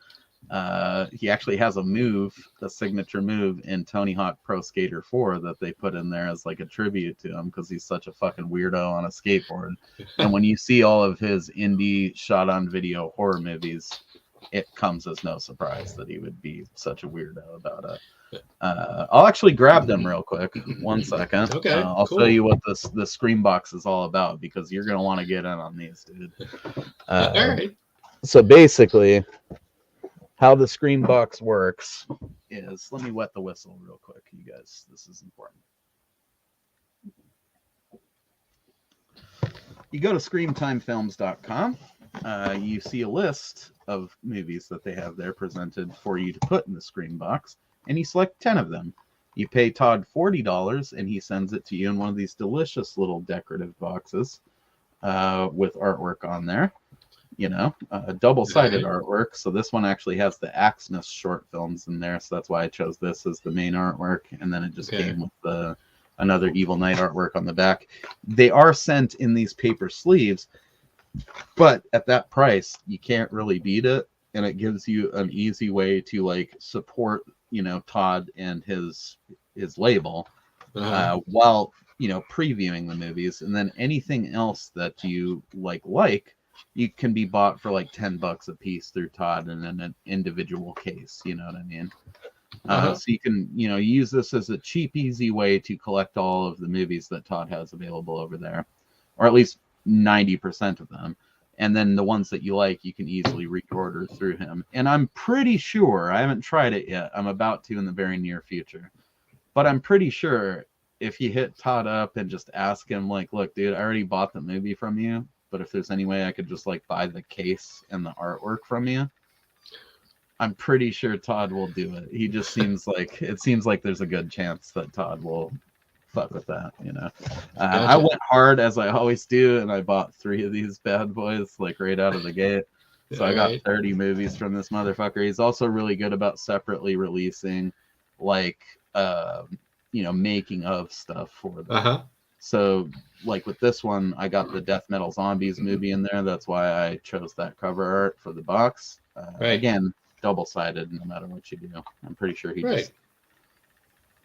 He actually has a signature move in Tony Hawk Pro Skater 4 that they put in there as like a tribute to him because he's such a fucking weirdo on a skateboard. And when you see all of his indie shot on video horror movies, it comes as no surprise that he would be such a weirdo about it. I'll actually grab them real quick. 1 second. Okay. I'll show you what the Scream box is all about because you're gonna want to get in on these, dude. All right. So basically, how the Scream box works is, let me wet the whistle real quick, you guys. This is important. You go to screamtimefilms.com. You see a list of movies that they have there presented for you to put in the Scream box, and you select 10 of them. You pay Todd $40, and he sends it to you in one of these delicious little decorative boxes with artwork on there. You know, double-sided artwork. So this one actually has the Axness short films in there, so that's why I chose this as the main artwork. And then it just came with another Evil Night artwork on the back. They are sent in these paper sleeves, but at that price, you can't really beat it, and it gives you an easy way to like support, you know, Todd and his label while, you know, previewing the movies. And then anything else that you like you can be bought for like $10 a piece through Todd in an individual case. You know what I mean? So you can, you know, use this as a cheap, easy way to collect all of the movies that Todd has available over there, or at least 90% of them. And then the ones that you like, you can easily reorder through him. And I'm pretty sure, I haven't tried it yet. I'm about to in the very near future. But I'm pretty sure if you hit Todd up and just ask him, like, look, dude, I already bought the movie from you, but if there's any way I could just like buy the case and the artwork from you, I'm pretty sure Todd will do it. He just seems like there's a good chance that Todd will fuck with that, you know. I went hard as I always do, and I bought 3 of these bad boys like right out of the gate. So I got 30 movies from this motherfucker. He's also really good about separately releasing like you know, making of stuff for them. So, like with this one, I got the Death Metal Zombies movie in there. That's why I chose that cover art for the box. Again, double-sided no matter what you do. I'm pretty sure he just...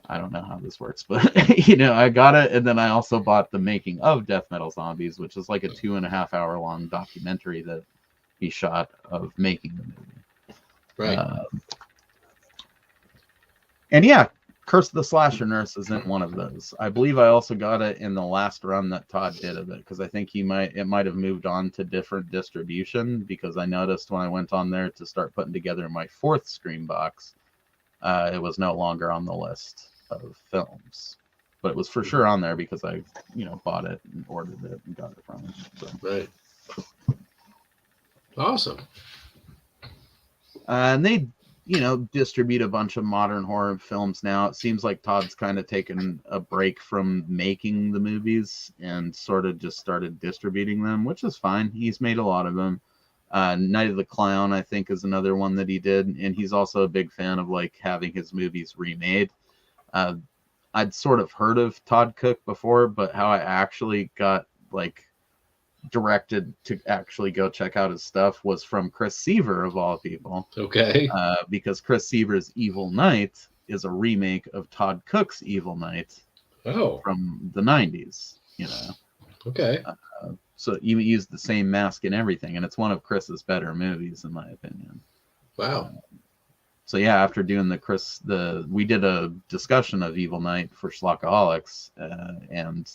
I don't know how this works, but, you know, I got it. And then I also bought the making of Death Metal Zombies, which is like a 2.5-hour long documentary that he shot of making the movie. And yeah, Curse of the Slasher Nurse isn't one of those. I believe I also got it in the last run that Todd did of it, because I think it might have moved on to different distribution, because I noticed when I went on there to start putting together my 4th Scream box, it was no longer on the list of films. But it was for sure on there because I, you know, bought it and ordered it and got it from him. So. Awesome. And they, you know, distribute a bunch of modern horror films now. It seems like Todd's kind of taken a break from making the movies and sort of just started distributing them, which is fine. He's made a lot of them. Night of the Clown, I think, is another one that he did. And he's also a big fan of like having his movies remade. I'd sort of heard of Todd Cook before, but how I actually got like directed to actually go check out his stuff was from Chris Seaver of all people. Okay. Because Chris Seaver's Evil Night is a remake of Todd Cook's Evil Night from the 90s, you know. Okay. So you use the same mask and everything, and it's one of Chris's better movies, in my opinion. Wow. So yeah, after doing we did a discussion of Evil Night for Schlockaholics, and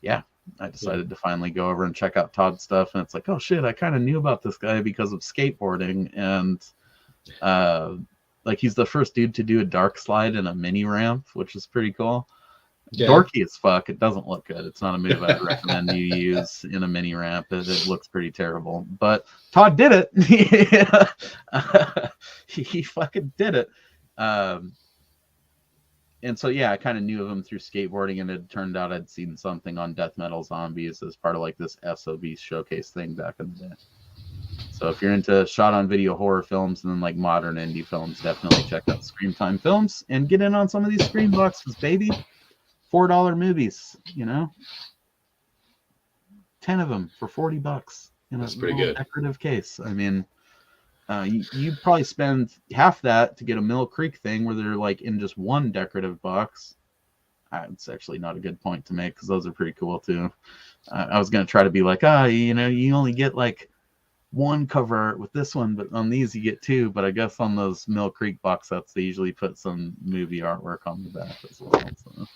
yeah, I decided to finally go over and check out Todd's stuff, and it's like, oh shit, I kind of knew about this guy because of skateboarding, and Like he's the first dude to do a dark slide in a mini ramp, which is pretty cool. Yeah. Dorky as fuck. It doesn't look good. It's not a move I'd recommend you use in a mini ramp. It looks pretty terrible. But Todd did it. He fucking did it. And so yeah, I kind of knew of him through skateboarding, and it turned out I'd seen something on Death Metal Zombies as part of like this SOB showcase thing back in the day. So if you're into shot on video horror films and then like modern indie films, definitely check out Scream Time Films and get in on some of these Scream boxes, baby. $4 movies, you know, 10 of them for $40 in That's a pretty little good. decorative case. I mean, you probably spend half that to get a Mill Creek thing where they're like in just one decorative box. It's actually not a good point to make because those are pretty cool too. I was going to try to be like, you know, you only get like one cover art with this one, but on these you get two. But I guess on those Mill Creek box sets, they usually put some movie artwork on the back as well. So.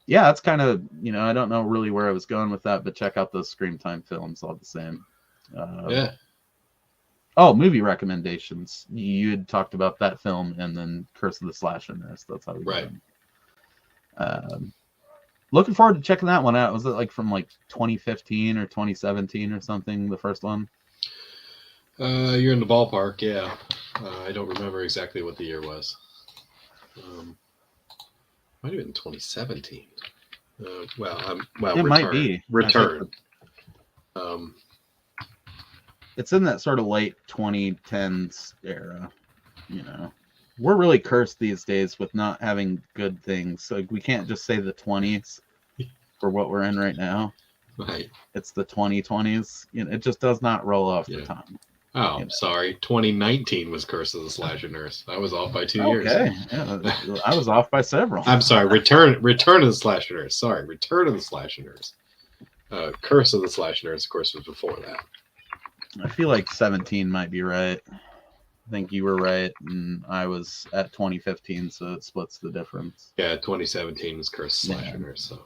Yeah, that's kind of, you know, I don't know really where I was going with that, but check out those Scream Time films all the same. Yeah. Oh, movie recommendations. You had talked about that film and then Curse of the Slasher Nurse. That's how we right. Looking forward to checking that one out. Was it like from like 2015 or 2017 or something, the first one? You're in the ballpark, yeah. I don't remember exactly what the year was. Might have been 2017. Well, it might be Return. It's in that sort of late 2010s era. You know, we're really cursed these days with not having good things. So we can't just say the 20s for what we're in right now. Right. It's the 2020s. You know, it just does not roll off the tongue. Oh, I'm sorry. 2019 was Curse of the Slasher Nurse. I was off by 2 years. Okay. Yeah, I was off by several. I'm sorry. Return of the Slasher Nurse. Sorry. Return of the Slasher Nurse. Curse of the Slasher Nurse, of course, was before that. I feel like 17 might be right. I think you were right, and I was at 2015, so it splits the difference. Yeah, 2017 was Curse of the Slasher Nurse. So.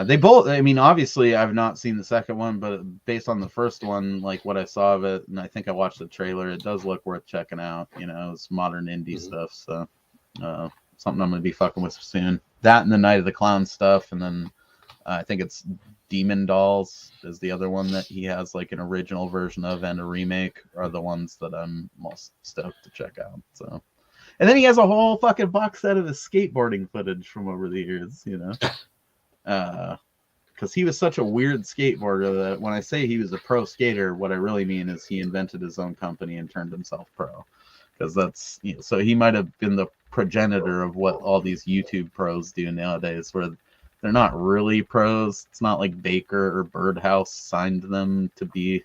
They both, I mean, obviously I've not seen the second one, but based on the first one, like what I saw of it, and I think I watched the trailer, it does look worth checking out. You know, it's modern indie stuff, so something I'm going to be fucking with soon. That and the Night of the Clown stuff, and then I think it's Demon Dolls is the other one that he has like an original version of and a remake are the ones that I'm most stoked to check out. So, and then he has a whole fucking box set of his skateboarding footage from over the years, you know. Because he was such a weird skateboarder that when I say he was a pro skater, what I really mean is he invented his own company and turned himself pro. Because that's, you know, so he might have been the progenitor of what all these YouTube pros do nowadays, where they're not really pros. It's not like Baker or Birdhouse signed them to be,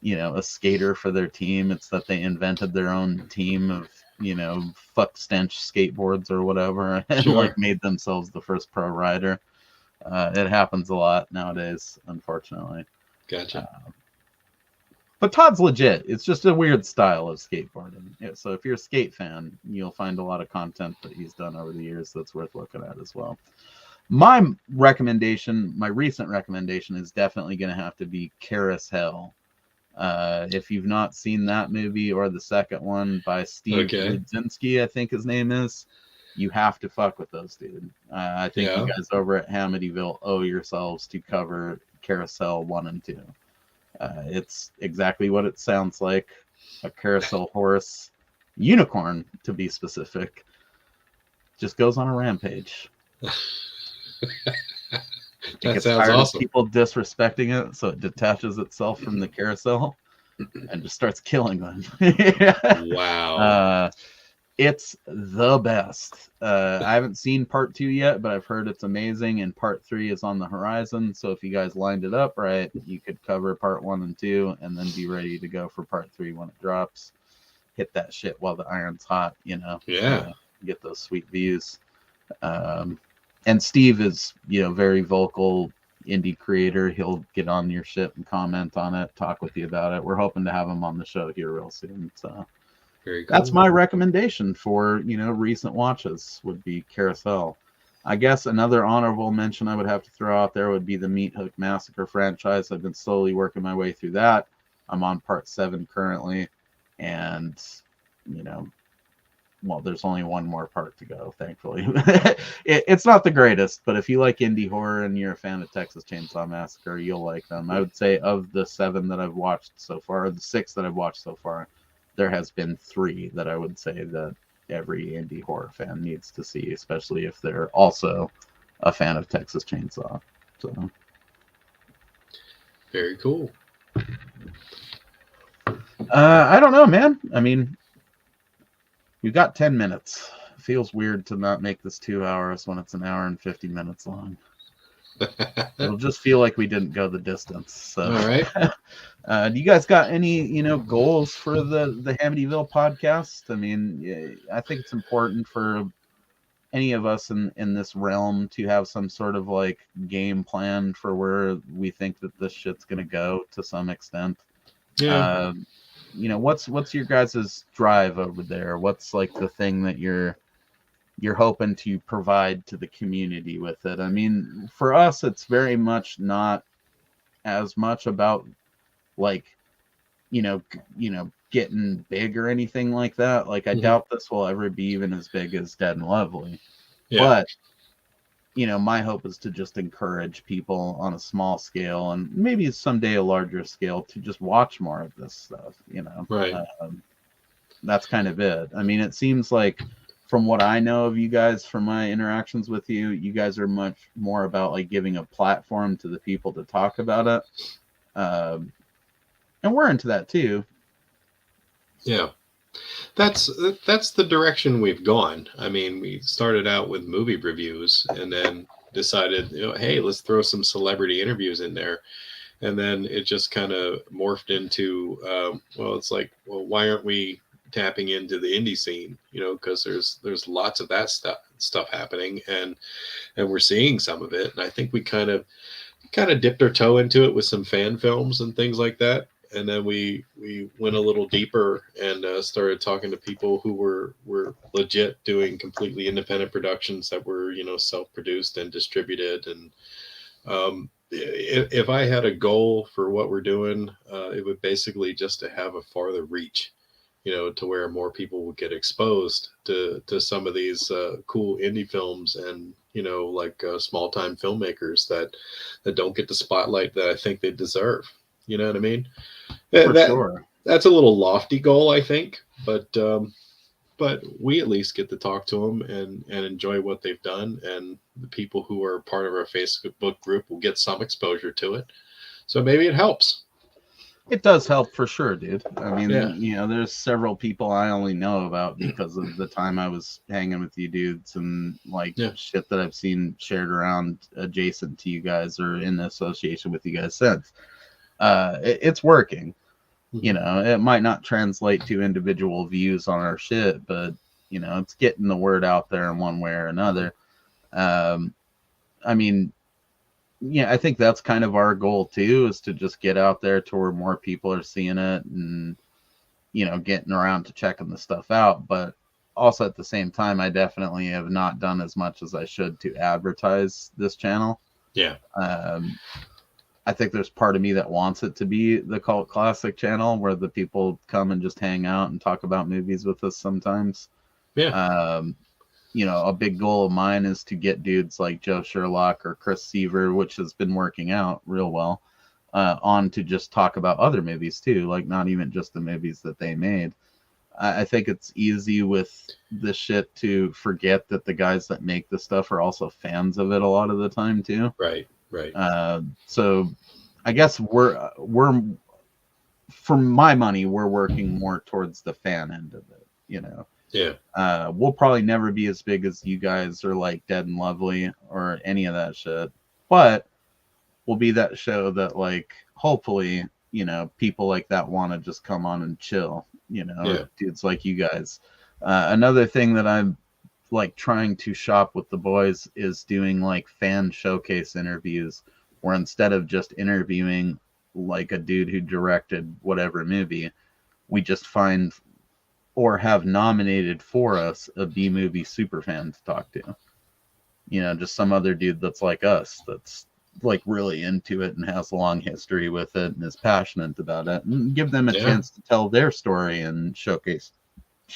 you know, a skater for their team. It's that they invented their own team of, you know, fuck stench skateboards or whatever, and like made themselves the first pro rider. It happens a lot nowadays, unfortunately. Gotcha. But Todd's legit. It's just a weird style of skateboarding. Yeah, so if you're a skate fan, you'll find a lot of content that he's done over the years that's worth looking at as well. My recommendation, my recent recommendation, is definitely going to have to be Carousel. If you've not seen that movie or the second one by Steve Rudzinski, I think his name is, you have to fuck with those, dude. I think you guys over at Hamityville owe yourselves to cover Carousel 1 and 2. It's exactly what it sounds like. A carousel horse, unicorn to be specific, just goes on a rampage. It gets tired of people disrespecting it, so it detaches itself from the carousel and just starts killing them. Wow. It's the best. I haven't seen part 2 yet, but I've heard it's amazing, and part 3 is on the horizon. So if you guys lined it up right, you could cover part 1 and 2 and then be ready to go for part 3 when it drops. Hit that shit while the iron's hot, you know. Yeah. Get those sweet views. And Steve is, you know, very vocal indie creator. He'll get on your shit and comment on it, talk with you about it. We're hoping to have him on the show here real soon. So very cool. That's my recommendation for, you know, recent watches would be Carousel. I guess another honorable mention I would have to throw out there would be the Meat Hook Massacre franchise. I've been slowly working my way through that. I'm on part 7 currently, and well, there's only one more part to go, thankfully. It's not the greatest, but if you like indie horror and you're a fan of Texas Chainsaw Massacre, you'll like them. I would say of the 7 that I've watched so far, or the 6 that I've watched so far, there has been 3 that I would say that every indie horror fan needs to see, especially if they're also a fan of Texas Chainsaw. So, very cool. I don't know, man. I mean, we've got 10 minutes. It feels weird to not make this 2 hours when it's an hour and 50 minutes long. It'll just feel like we didn't go the distance. So, all right. Do you guys got any, goals for the Hamityville podcast? I mean, I think it's important for any of us in this realm to have some sort of like game plan for where we think that this shit's gonna go to some extent. Yeah. What's your guys' drive over there? What's like the thing that you're hoping to provide to the community with it? I mean, for us, it's very much not as much about like, getting big or anything like that. Like, I doubt this will ever be even as big as Dead and Lovely. Yeah. But, my hope is to just encourage people on a small scale and maybe someday a larger scale to just watch more of this stuff, Right. That's kind of it. I mean, it seems like from what I know of you guys, from my interactions with you, you guys are much more about like giving a platform to the people to talk about it. And we're into that too. Yeah. That's the direction we've gone. I mean, we started out with movie reviews and then decided, hey, let's throw some celebrity interviews in there. And then it just kind of morphed into, it's like, well, why aren't we tapping into the indie scene? Because there's lots of that stuff happening, and we're seeing some of it. And I think we kind of dipped our toe into it with some fan films and things like that. And then we went a little deeper and started talking to people who were legit doing completely independent productions that were, self-produced and distributed. And if I had a goal for what we're doing, it would basically just to have a farther reach, to where more people would get exposed to some of these cool indie films and, like small-time filmmakers that don't get the spotlight that I think they deserve. You know what I mean? Sure. That's a little lofty goal, I think, but we at least get to talk to them and enjoy what they've done, and the people who are part of our Facebook group will get some exposure to it. So maybe it helps. It does help for sure, dude. I mean, there's several people I only know about because of the time I was hanging with you dudes and like shit that I've seen shared around adjacent to you guys or in association with you guys since. It's working. It might not translate to individual views on our shit, but it's getting the word out there in one way or another. I mean, I think that's kind of our goal too, is to just get out there to where more people are seeing it and getting around to checking the stuff out. But also at the same time, I definitely have not done as much as I should to advertise this channel. Yeah. I think there's part of me that wants it to be the Cult Classic channel where the people come and just hang out and talk about movies with us sometimes. Yeah. A big goal of mine is to get dudes like Joe Sherlock or Chris Seaver, which has been working out real well, on to just talk about other movies too, like not even just the movies that they made. I think it's easy with this shit to forget that the guys that make this stuff are also fans of it a lot of the time too. Right. So I guess we're for my money, we're working more towards the fan end of it, Yeah. We'll probably never be as big as you guys or like Dead and Lovely or any of that shit, but we'll be that show that like hopefully, people like that want to just come on and chill, dudes like you guys. Another thing that I'm like trying to shop with the boys is doing like fan showcase interviews where instead of just interviewing like a dude who directed whatever movie, we just find or have nominated for us a B-movie super fan to talk to. Just some other dude that's like us, that's like really into it and has a long history with it and is passionate about it, and give them a chance to tell their story and showcase,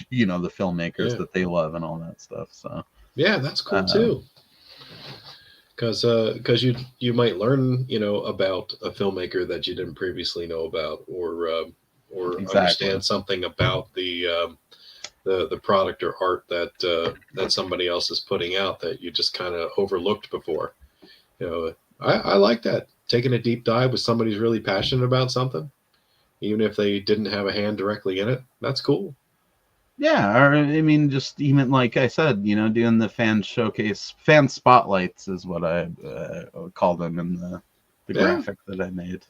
you know, the filmmakers that they love and all that stuff. So yeah, that's cool too. Because you might learn, you know, about a filmmaker that you didn't previously know about, or understand something about the product or art that somebody else is putting out that you just kind of overlooked before. You know, I like that, taking a deep dive with somebody who's really passionate about something, even if they didn't have a hand directly in it. That's cool. Yeah, or I mean, just even like I said, you know, doing the fan showcase, fan spotlights is what I call them in the graphic that I made.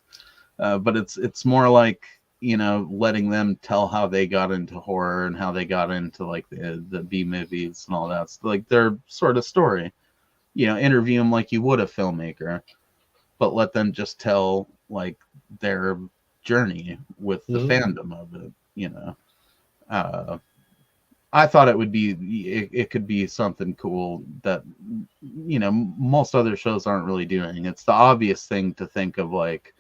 But it's more like, you know, letting them tell how they got into horror and how they got into like the B movies and all that. So, like their sort of story, you know, interview them like you would a filmmaker, but let them just tell like their journey with the fandom of it, you know. I thought it would be, it could be something cool that, you know, most other shows aren't really doing. It's the obvious thing to think of, like,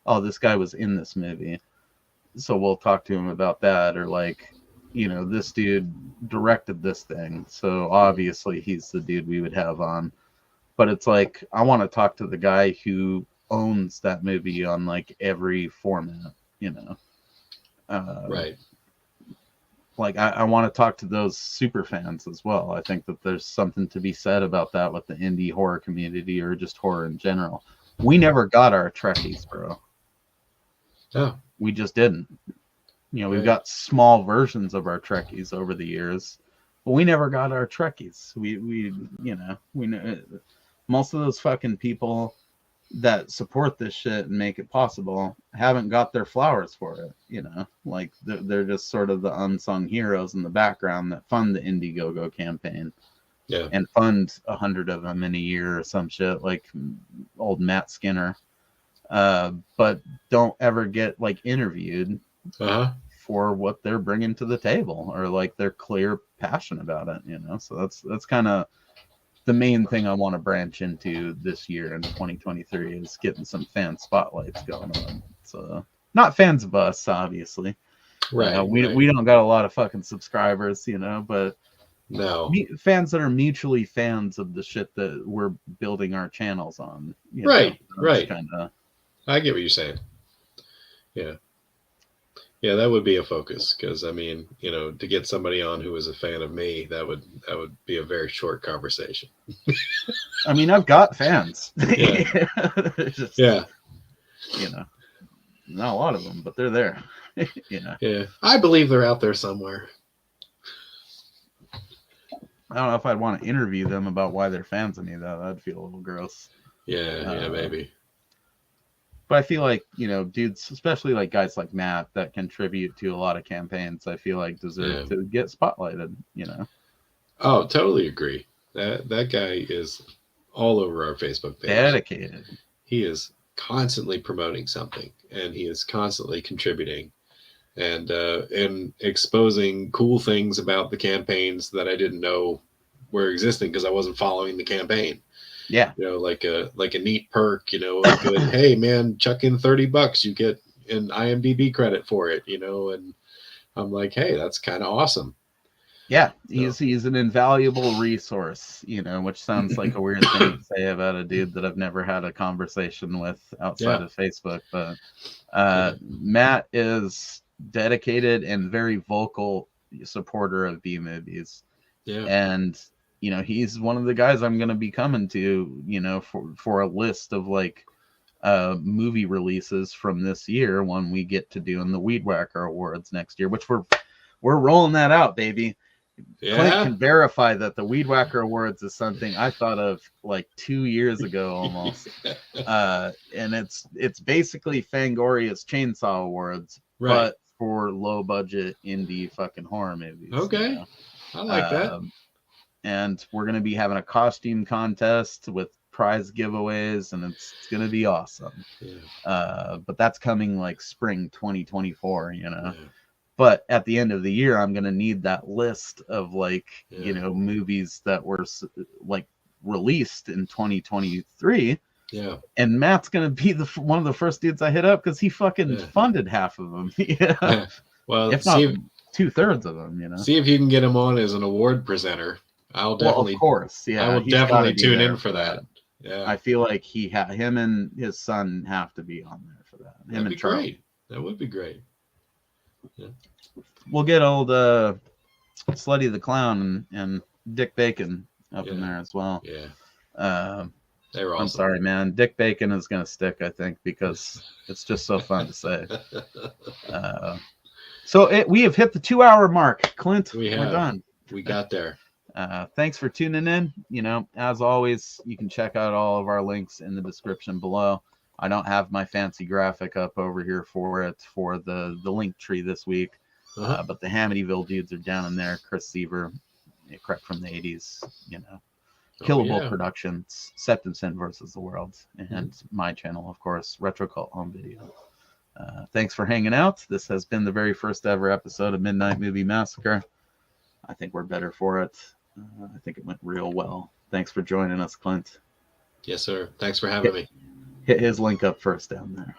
oh, this guy was in this movie, so we'll talk to him about that. Or like, you know, this dude directed this thing, so obviously he's the dude we would have on. But it's like, I want to talk to the guy who owns that movie on like every format, you know. Right. Like I want to talk to those super fans as well. I think that there's something to be said about that with the indie horror community or just horror in general. We never got our Trekkies, bro. Oh. We just didn't. You know, we've got small versions of our Trekkies over the years, but we never got our Trekkies. We you know, we know most of those fucking people that support this shit and make it possible haven't got their flowers for it, you know. Like they're just sort of the unsung heroes in the background that fund the Indiegogo campaign, and fund 100 of them in a year or some shit, like old Matt Skinner, but don't ever get like interviewed for what they're bringing to the table or like their clear passion about it, you know. So that's kind of the main thing I want to branch into this year in 2023 is getting some fan spotlights going on. So not fans of us, obviously. Right. We don't got a lot of fucking subscribers, you know, but fans that are mutually fans of the shit that we're building our channels on. You know? Right. Kinda... I get what you're saying. Yeah. Yeah, that would be a focus, because I mean, you know, to get somebody on who is a fan of me, that would be a very short conversation. I mean, I've got fans. Yeah. Just, yeah. You know, not a lot of them, but they're there. You know. Yeah, I believe they're out there somewhere. I don't know if I'd want to interview them about why they're fans of me, though. That'd feel a little gross. Yeah, maybe. But I feel like, you know, dudes, especially like guys like Matt that contribute to a lot of campaigns, I feel like deserve to get spotlighted, you know. Oh, totally agree. That guy is all over our Facebook page. Dedicated. He is constantly promoting something, and he is constantly contributing and exposing cool things about the campaigns that I didn't know were existing because I wasn't following the campaign. Yeah. You know, like a neat perk, you know, a good, hey man, chuck in $30, you get an IMDb credit for it, you know, and I'm like, hey, that's kind of awesome. Yeah, he's an invaluable resource, you know, which sounds like a weird thing to say about a dude that I've never had a conversation with outside of Facebook, but Matt is dedicated and very vocal supporter of B movies. Yeah. And you know, he's one of the guys I'm going to be coming to, you know, for a list of like movie releases from this year when we get to doing the Weed Whacker Awards next year, which we're rolling that out, baby. Yeah. Clint can verify that the Weed Whacker Awards is something I thought of like 2 years ago almost. And it's basically Fangoria's Chainsaw Awards, but for low budget indie fucking horror movies. Okay. You know? I like that. And we're going to be having a costume contest with prize giveaways, and it's going to be awesome. Yeah. But that's coming like spring 2024, you know. Yeah. But at the end of the year, I'm going to need that list of like, you know, movies that were like released in 2023 Yeah. And Matt's gonna be one of the first dudes I hit up because he fucking funded half of them. Yeah. Well, if not 2/3 of them, you know. See if you can get him on as an award presenter. I'll definitely, of course, yeah. I will he's definitely gotta be tune there in for that. Yeah, I feel like him and his son have to be on there for that. Him and Charlie. Great. That would be great. Yeah. We'll get old Slutty the Clown and Dick Bacon up in there as well. Yeah. They were awesome. I'm sorry, man. Dick Bacon is going to stick, I think, because it's just so fun to say. So we have hit the 2-hour mark. Clint, we're done. We got there. Thanks for tuning in. You know, as always, you can check out all of our links in the description below. I don't have my fancy graphic up over here for the link tree this week. But the Hamityville dudes are down in there. Chris Seaver, Crept From the 80's, you know. Killable Productions, Septum Sin versus the World, and my channel, of course, Retro Cult Home Video. Thanks for hanging out. This has been the very first ever episode of Midnight Movie Massacre. I think we're better for it. I think it went real well. Thanks for joining us, Clint. Yes, sir. Thanks for having me. Hit his link up first down there.